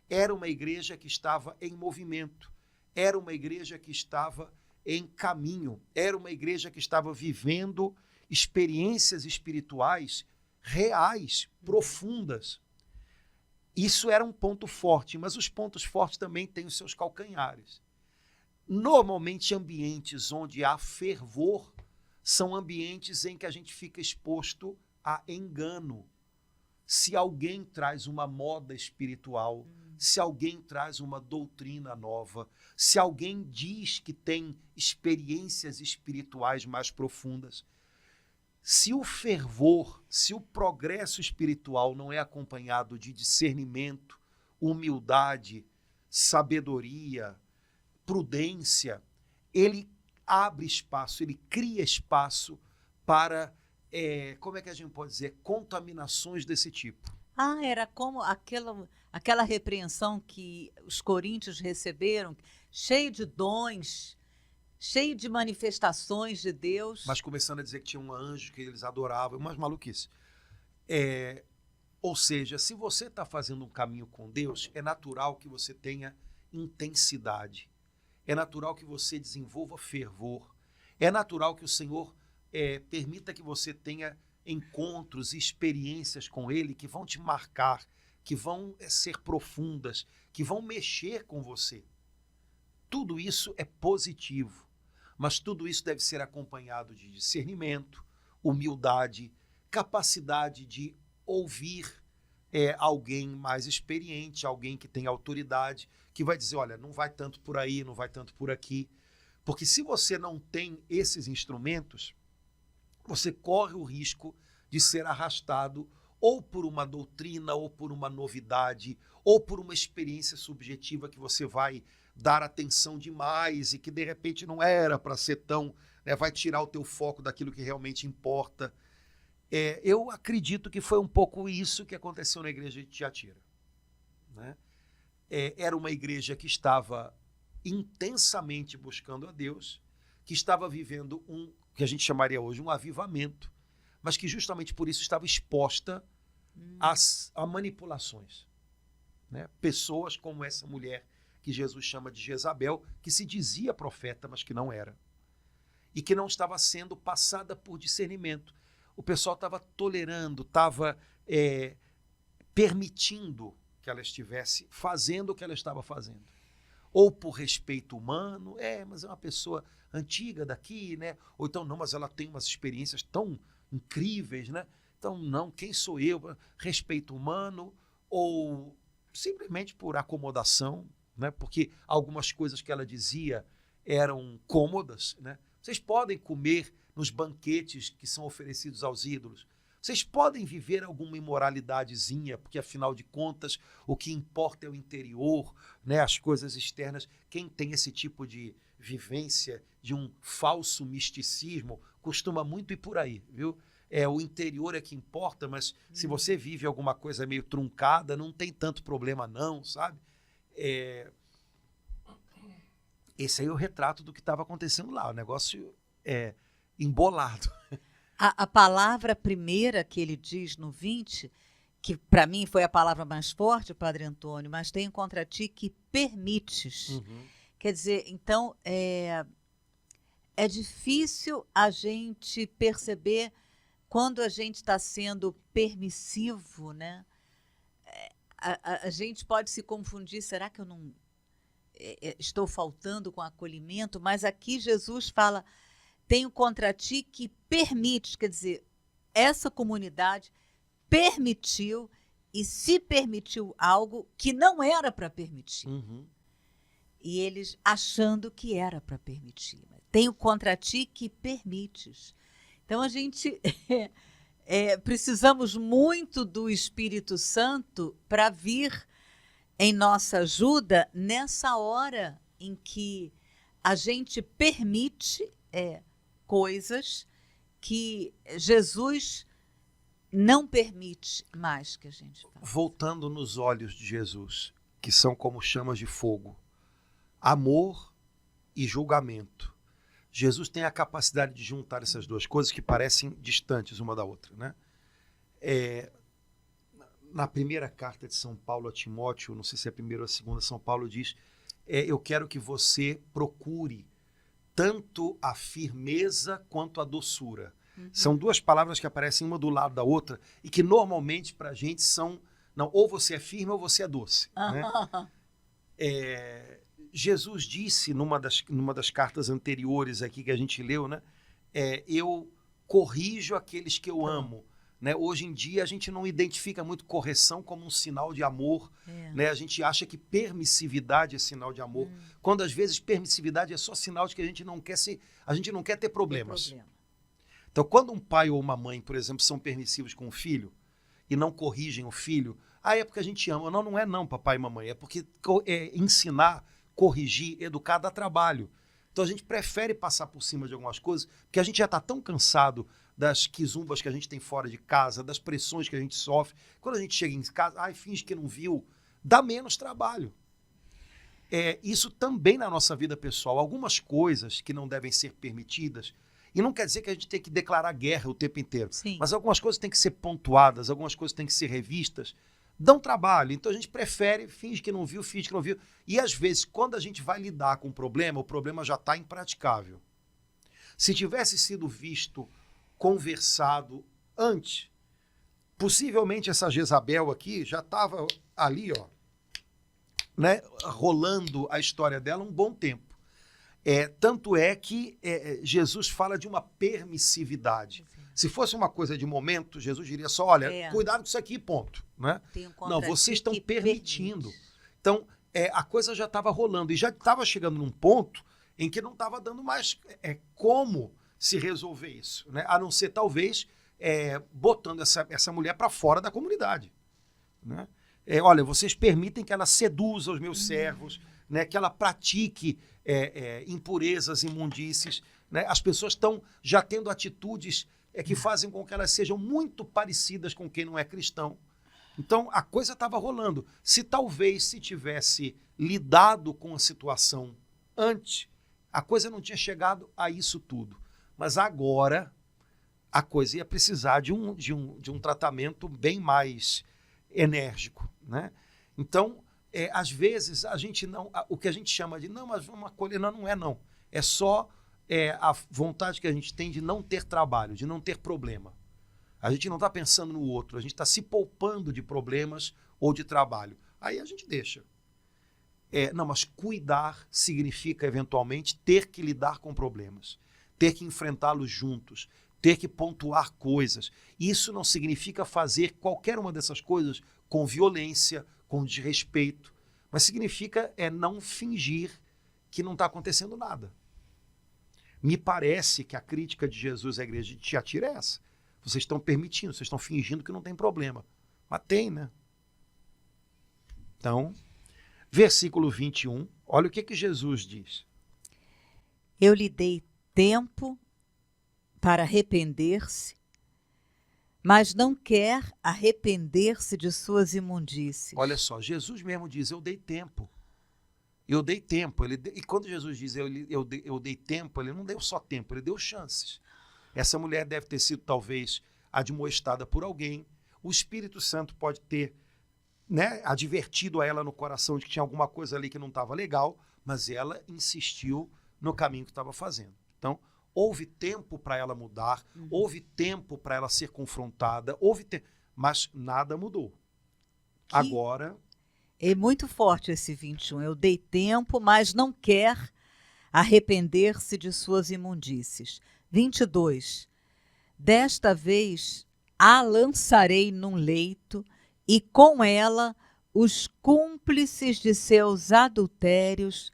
Era uma igreja que estava em movimento, era uma igreja que estava em caminho, era uma igreja que estava vivendo experiências espirituais reais, profundas. Isso era um ponto forte, mas os pontos fortes também têm os seus calcanhares. Normalmente, ambientes onde há fervor são ambientes em que a gente fica exposto a engano. se alguém traz uma moda espiritual, se alguém traz uma doutrina nova, se alguém diz que tem experiências espirituais mais profundas. Se o fervor, se o progresso espiritual não é acompanhado de discernimento, humildade, sabedoria, prudência, ele abre espaço, ele cria espaço para, como é que a gente pode dizer, contaminações desse tipo. Era como aquela repreensão que os coríntios receberam, cheio de dons, cheio de manifestações de Deus. Mas começando a dizer que tinha um anjo que eles adoravam, umas maluquices. Ou seja, se você está fazendo um caminho com Deus, é natural que você tenha intensidade. É natural que você desenvolva fervor. É natural que o Senhor permita que você tenha encontros e experiências com Ele que vão te marcar, que vão ser profundas, que vão mexer com você. Tudo isso é positivo, mas tudo isso deve ser acompanhado de discernimento, humildade, capacidade de ouvir alguém mais experiente, alguém que tem autoridade, que vai dizer, olha, não vai tanto por aí, não vai tanto por aqui. Porque se você não tem esses instrumentos, você corre o risco de ser arrastado ou por uma doutrina, ou por uma novidade, ou por uma experiência subjetiva que você vai dar atenção demais e que de repente não era para ser tão, vai tirar o teu foco daquilo que realmente importa. Eu acredito que foi um pouco isso que aconteceu na igreja de Tiatira, né? Era uma igreja que estava intensamente buscando a Deus, que estava vivendo que a gente chamaria hoje um avivamento, mas que justamente por isso estava exposta a manipulações, né? Pessoas como essa mulher que Jesus chama de Jezabel, que se dizia profeta, mas que não era, e que não estava sendo passada por discernimento. O pessoal estava tolerando, estava permitindo que ela estivesse fazendo o que ela estava fazendo. Ou por respeito humano, mas é uma pessoa antiga daqui, né? Ou então, não, mas ela tem umas experiências tão incríveis, né? Então, não, quem sou eu? Respeito humano, ou simplesmente por acomodação, né? Porque algumas coisas que ela dizia eram cômodas, né? Vocês podem comer nos banquetes que são oferecidos aos ídolos. Vocês podem viver alguma imoralidadezinha, porque afinal de contas o que importa é o interior, né? As coisas externas. Quem tem esse tipo de vivência de um falso misticismo costuma muito ir por aí, viu? O interior é que importa, mas se você vive alguma coisa meio truncada, não tem tanto problema não, sabe? Esse aí é o retrato do que estava acontecendo lá, o negócio embolado. A palavra primeira que ele diz no 20, que para mim foi a palavra mais forte, Padre Antônio, mas tenho contra ti que permites. Uhum. Quer dizer, então, é difícil a gente perceber quando a gente está sendo permissivo, né? A gente pode se confundir, será que eu não estou faltando com acolhimento? Mas aqui Jesus fala, tenho contra ti que permites, quer dizer, essa comunidade permitiu e se permitiu algo que não era para permitir. Uhum. E eles achando que era para permitir. Tenho contra ti que permites. Então a gente precisamos muito do Espírito Santo para vir em nossa ajuda nessa hora em que a gente permite coisas que Jesus não permite mais que a gente faça. Voltando nos olhos de Jesus, que são como chamas de fogo, amor e julgamento. Jesus tem a capacidade de juntar essas duas coisas que parecem distantes uma da outra, né? Na primeira carta de São Paulo a Timóteo, não sei se é a primeira ou a segunda, São Paulo diz, eu quero que você procure tanto a firmeza quanto a doçura. Uhum. São duas palavras que aparecem uma do lado da outra e que normalmente para a gente são, não, ou você é firme ou você é doce. Né? Jesus disse numa das cartas anteriores aqui que a gente leu, né? Eu corrijo aqueles que eu amo, né? Hoje em dia a gente não identifica muito correção como um sinal de amor, né? A gente acha que permissividade é sinal de amor, quando às vezes permissividade é só sinal de que a gente não quer ter problemas. Então, quando um pai ou uma mãe, por exemplo, são permissivos com o filho e não corrigem o filho, é porque a gente ama. Não, não é não, papai e mamãe, é porque ensinar, corrigir, educar dá trabalho. Então a gente prefere passar por cima de algumas coisas, porque a gente já está tão cansado das quizumbas que a gente tem fora de casa, das pressões que a gente sofre. Quando a gente chega em casa, finge que não viu, dá menos trabalho. Isso também na nossa vida pessoal. Algumas coisas que não devem ser permitidas, e não quer dizer que a gente tem que declarar guerra o tempo inteiro, Sim. mas algumas coisas têm que ser pontuadas, algumas coisas têm que ser revistas, dão trabalho. Então a gente prefere, finge que não viu. E às vezes, quando a gente vai lidar com o problema já está impraticável. Se tivesse sido visto, conversado antes, possivelmente essa Jezabel aqui já estava ali, ó, né, rolando a história dela um bom tempo. Tanto é que Jesus fala de uma permissividade. Se fosse uma coisa de momento, Jesus diria só, olha, cuidado com isso aqui, ponto. Né? Não, vocês estão permitindo. Então, a coisa já estava rolando e já estava chegando num ponto em que não estava dando mais como se resolver isso, né? A não ser, talvez, botando essa mulher para fora da comunidade. Né? Olha, vocês permitem que ela seduza os meus servos, né? Que ela pratique impurezas, imundícies. Né? As pessoas estão já tendo atitudes que fazem com que elas sejam muito parecidas com quem não é cristão. Então, a coisa estava rolando. Se tivesse lidado com a situação antes, a coisa não tinha chegado a isso tudo. Mas agora, a coisa ia precisar de um tratamento bem mais enérgico. Né? Então, às vezes, a gente não... O que a gente chama de, não, mas vamos acolher, não é não. É só a vontade que a gente tem de não ter trabalho, de não ter problema. A gente não está pensando no outro, a gente está se poupando de problemas ou de trabalho. Aí a gente deixa. Não, mas cuidar significa, eventualmente, ter que lidar com problemas, ter que enfrentá-los juntos, ter que pontuar coisas. Isso não significa fazer qualquer uma dessas coisas com violência, com desrespeito, mas significa não fingir que não está acontecendo nada. Me parece que a crítica de Jesus à igreja de Tiatira é essa. Vocês estão permitindo, vocês estão fingindo que não tem problema. Mas tem, né? Então, versículo 21, olha o que Jesus diz. Eu lhe dei tempo para arrepender-se, mas não quer arrepender-se de suas imundícies. Olha só, Jesus mesmo diz, eu dei tempo. Eu dei tempo. E quando Jesus diz eu dei tempo, ele não deu só tempo, ele deu chances. Essa mulher deve ter sido, talvez, admoestada por alguém. O Espírito Santo pode ter, né, advertido a ela no coração de que tinha alguma coisa ali que não estava legal, mas ela insistiu no caminho que estava fazendo. Então, houve tempo para ela mudar, houve tempo para ela ser confrontada, mas nada mudou. Agora... É muito forte esse 21. Eu dei tempo, mas não quer arrepender-se de suas imundícies. 22. Desta vez a lançarei num leito e com ela os cúmplices de seus adultérios,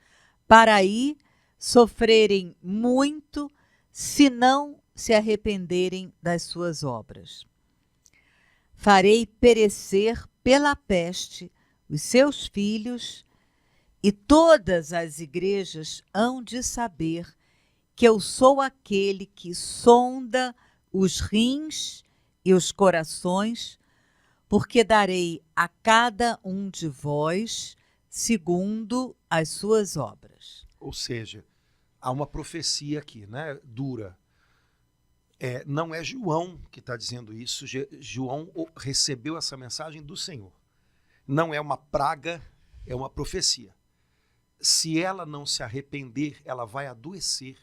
para aí sofrerem muito, se não se arrependerem das suas obras. Farei perecer pela peste os seus filhos, e todas as igrejas hão de saber que eu sou aquele que sonda os rins e os corações, porque darei a cada um de vós segundo as suas obras. Ou seja, há uma profecia aqui, né, dura. Não é João que está dizendo isso, João recebeu essa mensagem do Senhor. Não é uma praga, é uma profecia. Se ela não se arrepender, ela vai adoecer.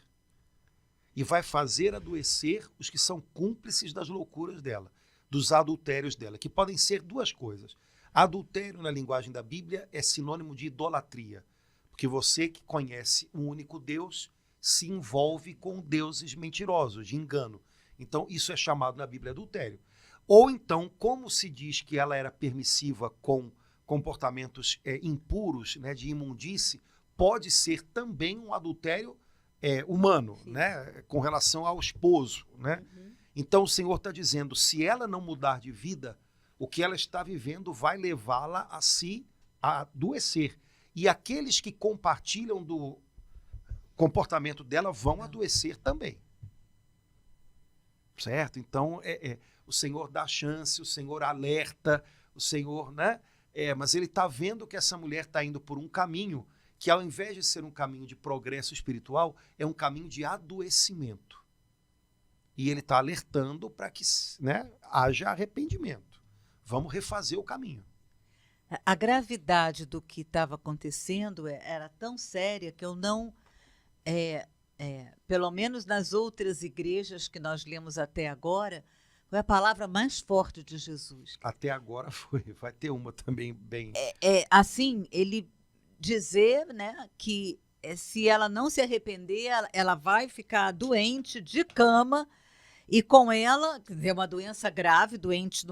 E vai fazer adoecer os que são cúmplices das loucuras dela, dos adultérios dela, que podem ser duas coisas. Adultério, na linguagem da Bíblia, é sinônimo de idolatria. Porque você que conhece um único Deus se envolve com deuses mentirosos, de engano. Então, isso é chamado na Bíblia adultério. Ou então, como se diz que ela era permissiva com comportamentos impuros, né, de imundície, pode ser também um adultério humano, né, com relação ao esposo, né? Então o Senhor está dizendo, se ela não mudar de vida, o que ela está vivendo vai levá-la a se adoecer. E aqueles que compartilham do comportamento dela vão adoecer também. Certo? Então, o Senhor dá chance, o Senhor alerta, o Senhor, né? Mas ele está vendo que essa mulher está indo por um caminho que, ao invés de ser um caminho de progresso espiritual, é um caminho de adoecimento. E ele está alertando para que, né, haja arrependimento. Vamos refazer o caminho. A gravidade do que estava acontecendo era tão séria que eu não... pelo menos nas outras igrejas que nós lemos até agora, foi a palavra mais forte de Jesus. Até agora foi. Vai ter uma também bem... Assim, ele dizer, né, que se ela não se arrepender, ela vai ficar doente de cama, e com ela, quer dizer, uma doença grave, doente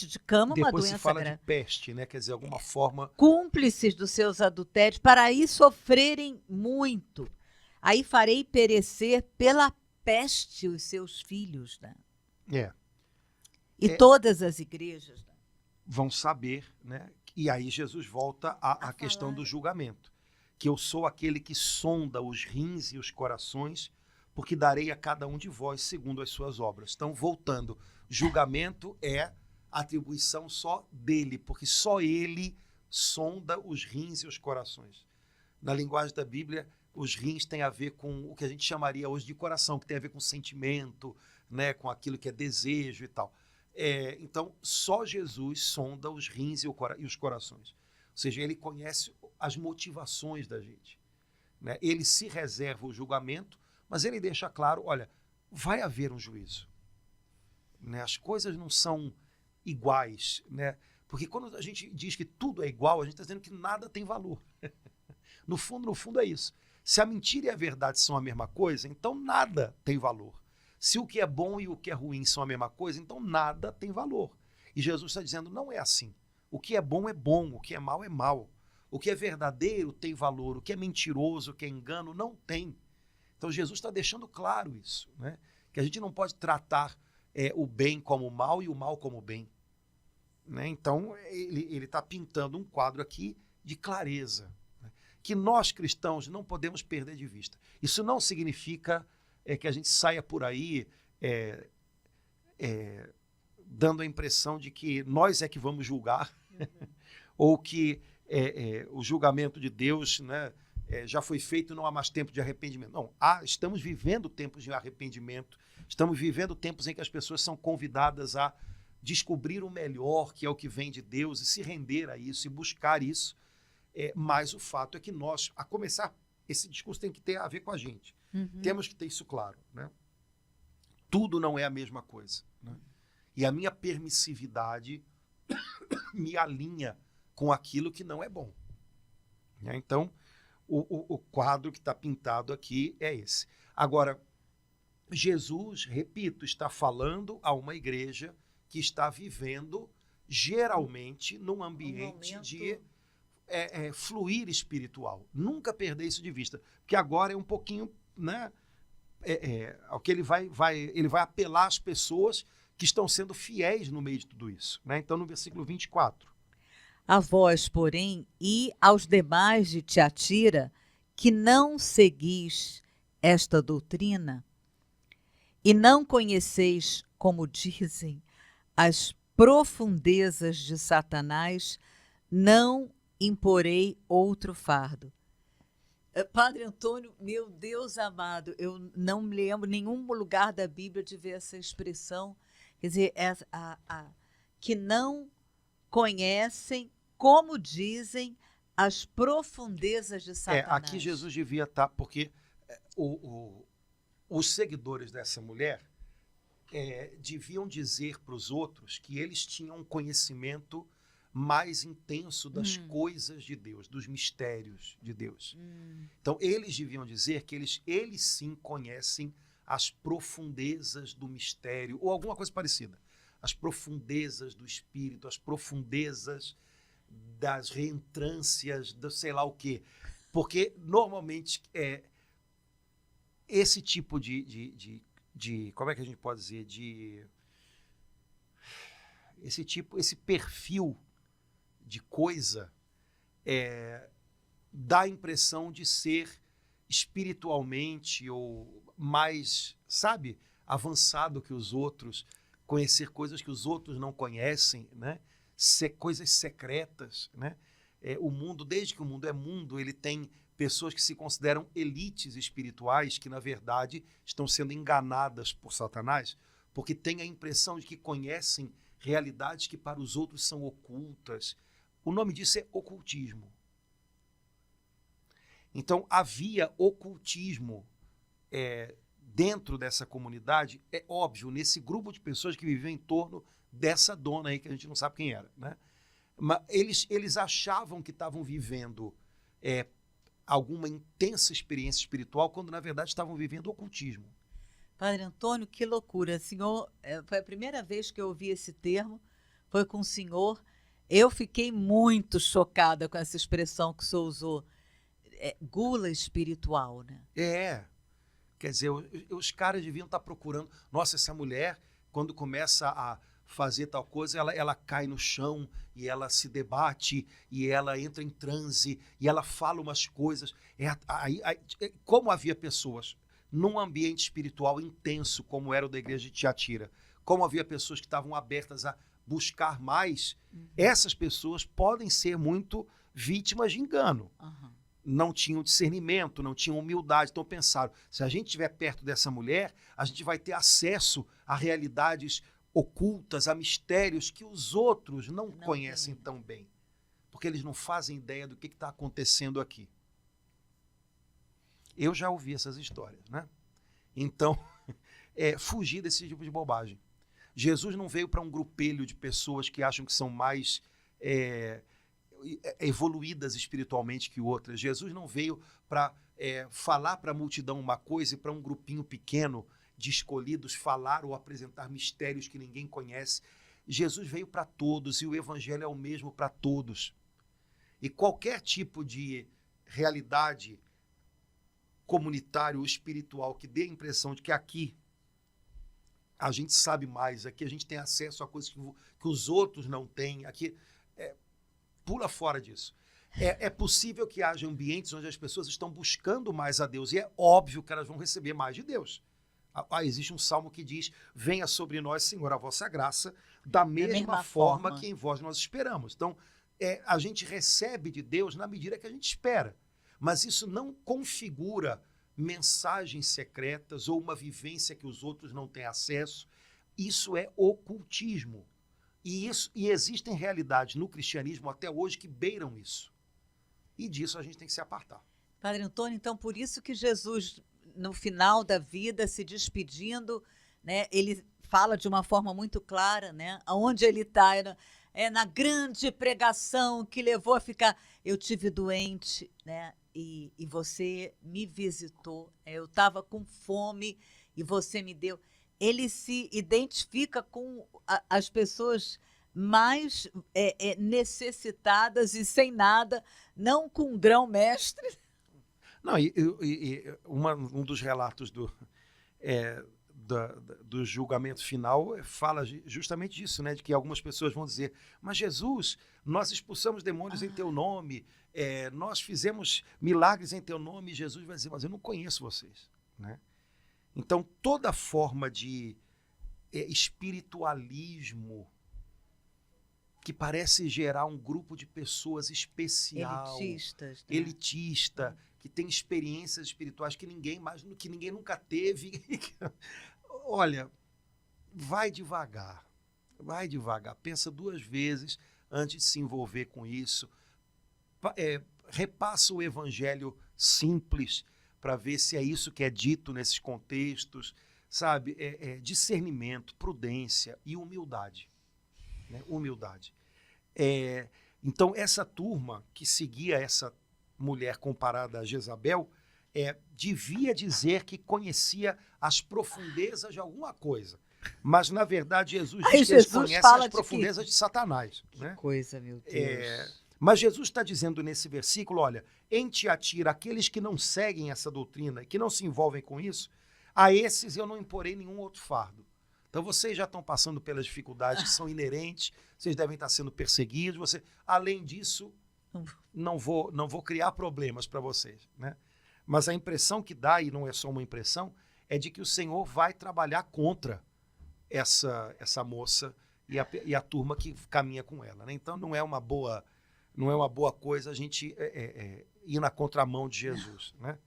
de cama, Depois uma doença se fala grave. de peste, né? Quer dizer, alguma forma... Cúmplices dos seus adultérios, para aí sofrerem muito. Aí farei perecer pela peste os seus filhos, né? E todas as igrejas, né, vão saber, né? E aí Jesus volta à questão do julgamento. Que eu sou aquele que sonda os rins e os corações, porque darei a cada um de vós segundo as suas obras. Então, voltando, julgamento é atribuição só dele, porque só ele sonda os rins e os corações. Na linguagem da Bíblia, os rins têm a ver com o que a gente chamaria hoje de coração, que tem a ver com sentimento, né, com aquilo que é desejo e tal. Então, só Jesus sonda os rins e os corações. Ou seja, ele conhece as motivações da gente, né? Ele se reserva o julgamento, mas ele deixa claro, olha, vai haver um juízo, né? As coisas não são iguais, né? Porque quando a gente diz que tudo é igual, a gente está dizendo que nada tem valor. No fundo é isso. Se a mentira e a verdade são a mesma coisa, então nada tem valor. Se o que é bom e o que é ruim são a mesma coisa, então nada tem valor. E Jesus está dizendo, não é assim. O que é bom, o que é mal é mal. O que é verdadeiro tem valor, o que é mentiroso, o que é engano, não tem. Então Jesus está deixando claro isso, né? Que a gente não pode tratar o bem como o mal e o mal como o bem, né? Então ele está pintando um quadro aqui de clareza, né? Que nós cristãos não podemos perder de vista. Isso não significa que a gente saia por aí dando a impressão de que nós é que vamos julgar, ou que o julgamento de Deus, né, já foi feito, não há mais tempo de arrependimento. Não, estamos vivendo tempos de arrependimento, estamos vivendo tempos em que as pessoas são convidadas a descobrir o melhor, que é o que vem de Deus, e se render a isso, e buscar isso. Mas o fato é que nós, a começar, esse discurso tem que ter a ver com a gente. Temos que ter isso claro, né? Tudo não é a mesma coisa, né? E a minha permissividade me alinha com aquilo que não é bom, né? Então, o quadro que está pintado aqui é esse. Agora, Jesus, repito, está falando a uma igreja que está vivendo, geralmente, num ambiente de fluir espiritual. Nunca perder isso de vista, porque agora é um pouquinho, né, ao que ele vai apelar às pessoas que estão sendo fiéis no meio de tudo isso, né? Então, no versículo 24. A vós, porém, e aos demais de Tiatira, que não seguis esta doutrina, e não conheceis, como dizem, as profundezas de Satanás, não imporei outro fardo. Padre Antônio, meu Deus amado, eu não me lembro nenhum lugar da Bíblia de ver essa expressão, quer dizer, que não conhecem, como dizem, as profundezas de Satanás. Aqui Jesus devia estar, porque os seguidores dessa mulher deviam dizer para os outros que eles tinham um conhecimento mais intenso das coisas de Deus, dos mistérios de Deus. Então, eles deviam dizer que eles sim conhecem as profundezas do mistério, ou alguma coisa parecida. as profundezas do espírito, as profundezas das reentrâncias, do sei lá o quê. Porque, normalmente, esse tipo de como é que a gente pode dizer, esse perfil de coisa dá a impressão de ser espiritualmente ou mais, sabe, avançado que os outros, conhecer coisas que os outros não conhecem, né? Coisas secretas, né? O mundo, desde que o mundo é mundo, ele tem pessoas que se consideram elites espirituais que, na verdade, estão sendo enganadas por Satanás, porque têm a impressão de que conhecem realidades que para os outros são ocultas. O nome disso é ocultismo. Então, havia ocultismo dentro dessa comunidade, é óbvio, nesse grupo de pessoas que viviam em torno dessa dona aí, que a gente não sabe quem era, né? Mas eles achavam que estavam vivendo alguma intensa experiência espiritual, quando na verdade estavam vivendo ocultismo. Padre Antônio, que loucura. Senhor, foi a primeira vez que eu ouvi esse termo, foi com o senhor. Eu fiquei muito chocada com essa expressão que o senhor usou. Gula espiritual, né? Quer dizer, os caras deviam estar procurando. Nossa, essa mulher, quando começa a fazer tal coisa, ela cai no chão e ela se debate e ela entra em transe e ela fala umas coisas. Como havia pessoas num ambiente espiritual intenso, como era o da igreja de Tiatira, como havia pessoas que estavam abertas a buscar mais, essas pessoas podem ser muito vítimas de engano. Uhum. Não tinham discernimento, não tinham humildade. Então pensaram, se a gente estiver perto dessa mulher, a gente vai ter acesso a realidades ocultas, a mistérios que os outros não conhecem tão bem, porque eles não fazem ideia do que está acontecendo aqui. Eu já ouvi essas histórias, né? Então, fugir desse tipo de bobagem. Jesus não veio para um grupelho de pessoas que acham que são mais evoluídas espiritualmente que outras. Jesus não veio para falar para a multidão uma coisa e para um grupinho pequeno de escolhidos falar ou apresentar mistérios que ninguém conhece. Jesus veio para todos e o evangelho é o mesmo para todos. E qualquer tipo de realidade comunitária ou espiritual que dê a impressão de que aqui a gente sabe mais, aqui a gente tem acesso a coisas que os outros não têm, aqui pula fora disso. É possível que haja ambientes onde as pessoas estão buscando mais a Deus e é óbvio que elas vão receber mais de Deus. Existe um salmo que diz: venha sobre nós, Senhor, a vossa graça, da mesma forma que em vós nós esperamos. Então, a gente recebe de Deus na medida que a gente espera. Mas isso não configura mensagens secretas ou uma vivência que os outros não têm acesso. Isso é ocultismo. E existem realidades no cristianismo até hoje que beiram isso. E disso a gente tem que se apartar. Padre Antônio, então por isso que Jesus, no final da vida, se despedindo, né, ele fala de uma forma muito clara, né, aonde ele está, na grande pregação que levou a ficar, eu tive doente, né, e você me visitou, eu estava com fome e você me deu. Ele se identifica com as pessoas mais necessitadas e sem nada, não com um grão-mestre. Não, um dos relatos do julgamento final fala justamente disso, né? De que algumas pessoas vão dizer: mas Jesus, nós expulsamos demônios em teu nome, nós fizemos milagres em teu nome. E Jesus vai dizer: mas eu não conheço vocês, né? Então, toda forma de espiritualismo que parece gerar um grupo de pessoas especial, elitistas, né? Elitista, que tem experiências espirituais que ninguém nunca teve. Olha, vai devagar, pensa 2 vezes antes de se envolver com isso. Repassa o evangelho simples para ver se é isso que é dito nesses contextos, sabe? Discernimento, prudência e humildade. Né? Humildade. Então, essa turma que seguia essa mulher comparada a Jezabel, devia dizer que conhecia as profundezas de alguma coisa. Mas, na verdade, Jesus Aí diz que eles Jesus conhecem fala as de profundezas de Satanás. Que Né? coisa, meu Deus. Mas Jesus está dizendo nesse versículo, olha, em Tiatira, aqueles que não seguem essa doutrina, que não se envolvem com isso, a esses eu não imporei nenhum outro fardo. Então vocês já estão passando pelas dificuldades que são inerentes, vocês devem estar sendo perseguidos, além disso, não vou criar problemas para vocês. Né? Mas a impressão que dá, e não é só uma impressão, é de que o Senhor vai trabalhar contra essa moça e a turma que caminha com ela. Né? Então não é uma boa coisa a gente ir na contramão de Jesus. Né?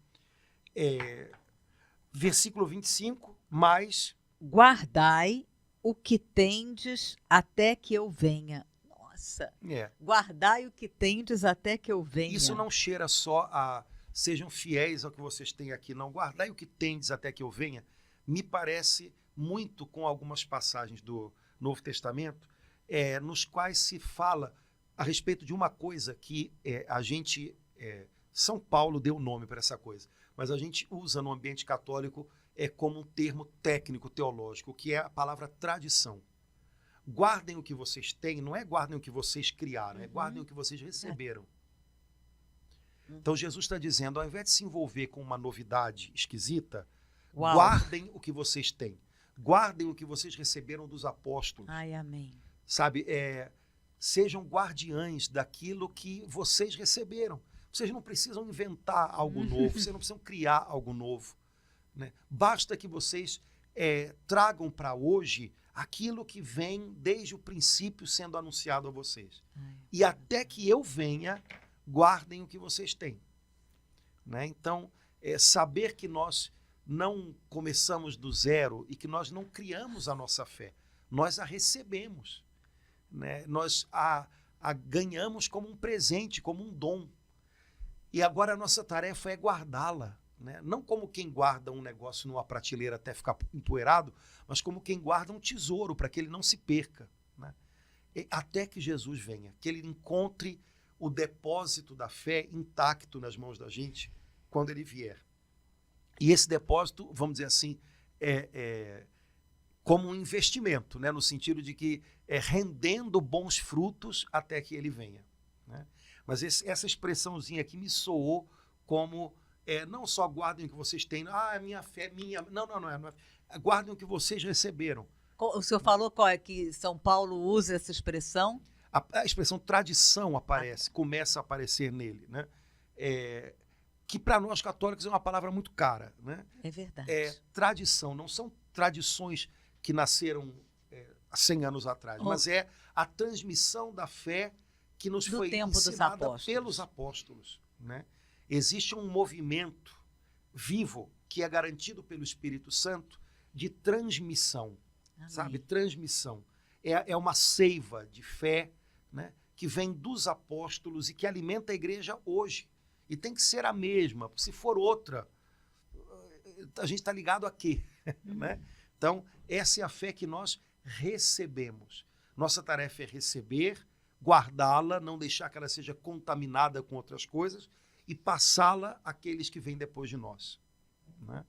Versículo 25, mas... Guardai o que tendes até que eu venha. Nossa! Guardai o que tendes até que eu venha. Isso não cheira só a sejam fiéis ao que vocês têm aqui, não. Guardai o que tendes até que eu venha, me parece muito com algumas passagens do Novo Testamento, nos quais se fala a respeito de uma coisa que São Paulo deu nome para essa coisa, mas a gente usa no ambiente católico como um termo técnico teológico, que é a palavra tradição. Guardem o que vocês têm, não é guardem o que vocês criaram, é guardem o que vocês receberam. Então Jesus está dizendo, ao invés de se envolver com uma novidade esquisita, guardem o que vocês têm. Guardem o que vocês receberam dos apóstolos. Ai, amém. Sabe, sejam guardiães daquilo que vocês receberam. Vocês não precisam inventar algo novo, vocês não precisam criar algo novo. Né? Basta que vocês tragam para hoje aquilo que vem desde o princípio sendo anunciado a vocês. E até que eu venha, guardem o que vocês têm. Né? Então, saber que nós não começamos do zero e que nós não criamos a nossa fé, nós a recebemos. Né? Nós a ganhamos como um presente, como um dom. E agora a nossa tarefa é guardá-la. Né? Não como quem guarda um negócio numa prateleira até ficar empoeirado, mas como quem guarda um tesouro para que ele não se perca. Né? Até que Jesus venha, que ele encontre o depósito da fé intacto nas mãos da gente quando ele vier. E esse depósito, vamos dizer assim, como um investimento, né? No sentido de que rendendo bons frutos até que ele venha. Né? Mas essa expressãozinha aqui me soou como... não só guardem o que vocês têm, minha fé, não é. Guardem o que vocês receberam. O senhor falou que São Paulo usa essa expressão? A expressão tradição começa a aparecer nele, né? Que para nós católicos é uma palavra muito cara. Né? É verdade. Tradição, não são tradições que nasceram há 100 anos atrás, mas é a transmissão da fé que nos foi ensinada pelos apóstolos. Né? Existe um movimento vivo que é garantido pelo Espírito Santo de transmissão, sabe? Transmissão. É uma seiva de fé, né, que vem dos apóstolos e que alimenta a igreja hoje. E tem que ser a mesma, porque se for outra, a gente está ligado a quê? Né? Então, essa é a fé que nós recebemos. Nossa tarefa é receber, guardá-la, não deixar que ela seja contaminada com outras coisas, e passá-la àqueles que vêm depois de nós. Né?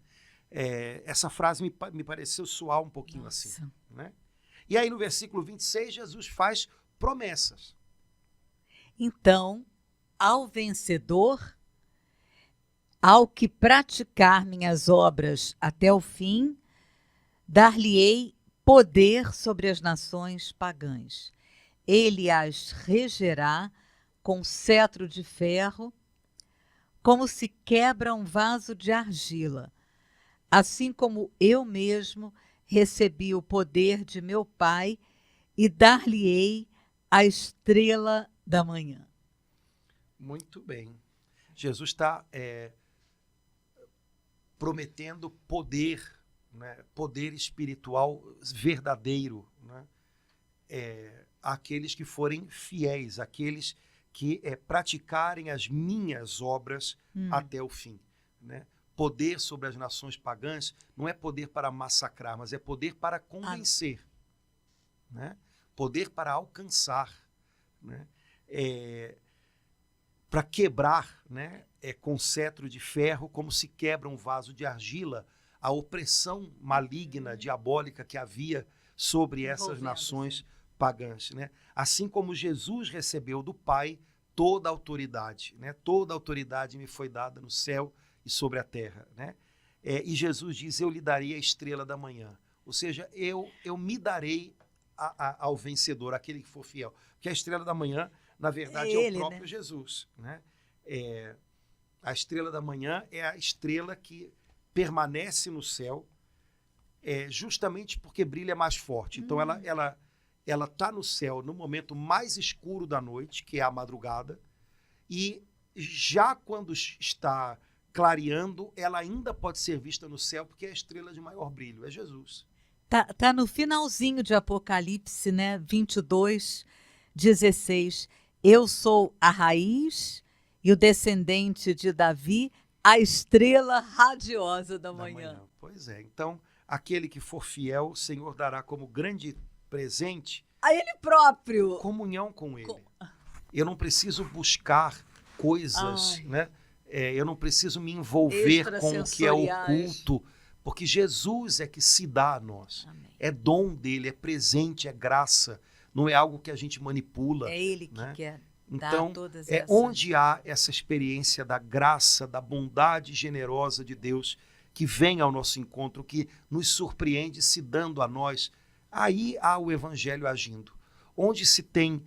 Essa frase me pareceu soar um pouquinho assim. Né? E aí no versículo 26, Jesus faz promessas. Então, ao vencedor, ao que praticar minhas obras até o fim, dar-lhe-ei poder sobre as nações pagãs. Ele as regerá com cetro de ferro, como se quebra um vaso de argila, assim como eu mesmo recebi o poder de meu Pai e dar-lhe-ei a estrela da manhã. Muito bem. Jesus está prometendo poder, né? Poder espiritual verdadeiro, né? Àqueles que forem fiéis, àqueles que praticarem as minhas obras até o fim. Né? Poder sobre as nações pagãs não é poder para massacrar, mas é poder para convencer. Né? Poder para alcançar. Né? Para quebrar, né? Com cetro de ferro, como se quebra um vaso de argila, a opressão maligna, diabólica que havia sobre essas nações pagãs, né? Assim como Jesus recebeu do Pai toda a autoridade, né? Toda a autoridade me foi dada no céu e sobre a terra, né? E Jesus diz, eu lhe darei a estrela da manhã. Ou seja, eu me darei ao vencedor, aquele que for fiel. Porque a estrela da manhã, na verdade, é o próprio, né? Jesus, né? A estrela da manhã é a estrela que permanece no céu, justamente porque brilha mais forte. Então, ela está no céu no momento mais escuro da noite, que é a madrugada, e já quando está clareando, ela ainda pode ser vista no céu, porque é a estrela de maior brilho, é Jesus. Tá no finalzinho de Apocalipse, né? 22:16. Eu sou a raiz e o descendente de Davi, a estrela radiosa da manhã. Pois é, então, aquele que for fiel, o Senhor dará como grande presente a Ele próprio. Comunhão com Ele. Eu não preciso buscar coisas, né? Eu não preciso me envolver com o que é oculto, porque Jesus é que se dá a nós. Amém. É dom dele, é presente, é graça, não é algo que a gente manipula. É Ele que, né? Quer então, dar todas essas... onde há essa experiência da graça, da bondade generosa de Deus que vem ao nosso encontro, que nos surpreende se dando a nós, aí há o evangelho agindo. Onde se tem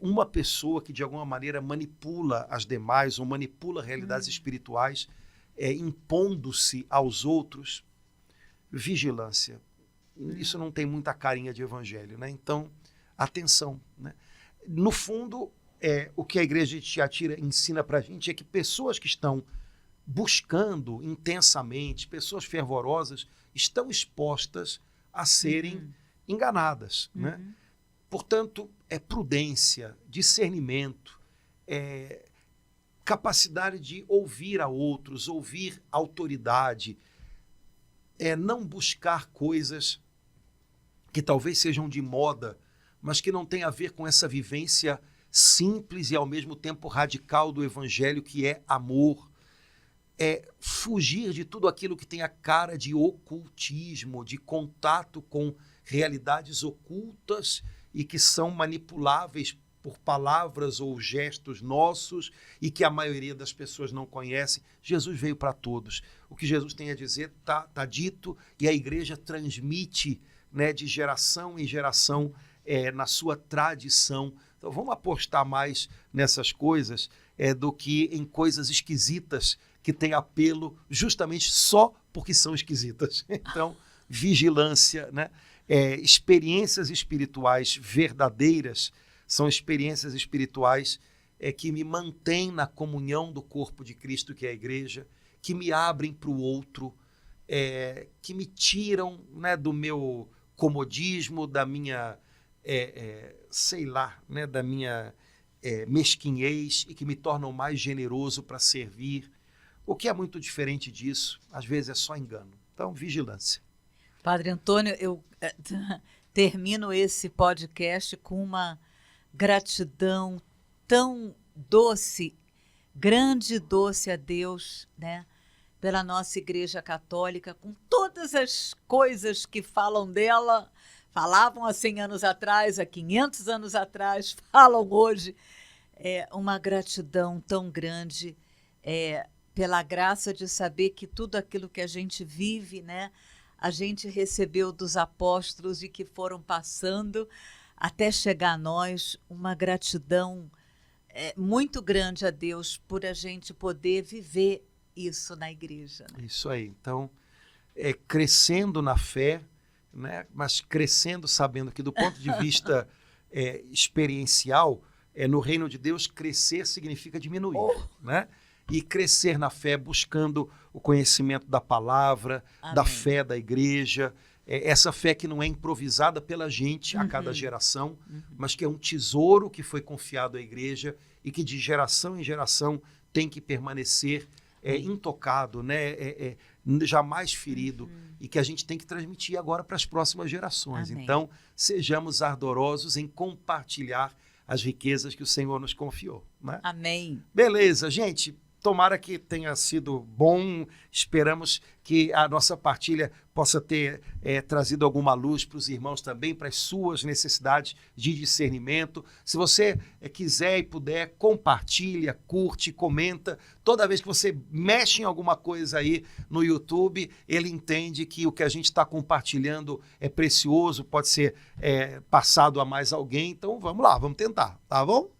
uma pessoa que de alguma maneira manipula as demais ou manipula realidades espirituais, impondo-se aos outros, vigilância. Isso não tem muita carinha de evangelho, né? Então, atenção, né? No fundo, o que a igreja de Tiatira ensina para a gente é que pessoas que estão buscando intensamente, pessoas fervorosas, estão expostas a serem enganadas, né? Portanto, prudência, discernimento, capacidade de ouvir a outros, ouvir autoridade, não buscar coisas que talvez sejam de moda, mas que não tem a ver com essa vivência simples e ao mesmo tempo radical do evangelho, que é amor. Fugir de tudo aquilo que tem a cara de ocultismo, de contato com realidades ocultas e que são manipuláveis por palavras ou gestos nossos e que a maioria das pessoas não conhece. Jesus veio para todos. O que Jesus tem a dizer está dito e a igreja transmite, né, de geração em geração na sua tradição. Então vamos apostar mais nessas coisas do que em coisas esquisitas que têm apelo justamente só porque são esquisitas. Então, vigilância, né? Experiências espirituais verdadeiras são experiências espirituais que me mantêm na comunhão do corpo de Cristo, que é a igreja, que me abrem para o outro, que me tiram, né, do meu comodismo, da minha, né, da minha mesquinhez e que me tornam mais generoso para servir. O que é muito diferente disso, às vezes é só engano. Então, vigilância. Padre Antônio, eu termino esse podcast com uma gratidão tão doce, grande e doce a Deus, né? Pela nossa Igreja Católica, com todas as coisas que falam dela, falavam há 100 anos atrás, há 500 anos atrás, falam hoje. Uma gratidão tão grande pela graça de saber que tudo aquilo que a gente vive, né, a gente recebeu dos apóstolos e que foram passando até chegar a nós. Uma gratidão muito grande a Deus por a gente poder viver isso na igreja. Né? Isso aí. Então, crescendo na fé, né, mas crescendo sabendo que do ponto de vista experiencial, no reino de Deus, crescer significa diminuir, né? E crescer na fé buscando o conhecimento da palavra, Amém. Da fé da igreja, essa fé que não é improvisada pela gente a cada geração, mas que é um tesouro que foi confiado à igreja e que de geração em geração tem que permanecer intocado, né? Jamais ferido, e que a gente tem que transmitir agora para as próximas gerações. Amém. Então, sejamos ardorosos em compartilhar as riquezas que o Senhor nos confiou. Né? Amém. Beleza, gente. tomara que tenha sido bom. Esperamos que a nossa partilha possa ter trazido alguma luz para os irmãos também, para as suas necessidades de discernimento. Se você quiser e puder, compartilha, curte, comenta. Toda vez que você mexe em alguma coisa aí no YouTube, ele entende que o que a gente está compartilhando é precioso, pode ser passado a mais alguém. Então vamos lá, vamos tentar, tá bom?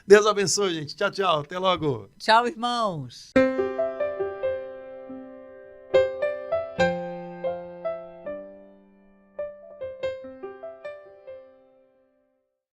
Deus abençoe, gente. Tchau, tchau. Até logo. Tchau, irmãos.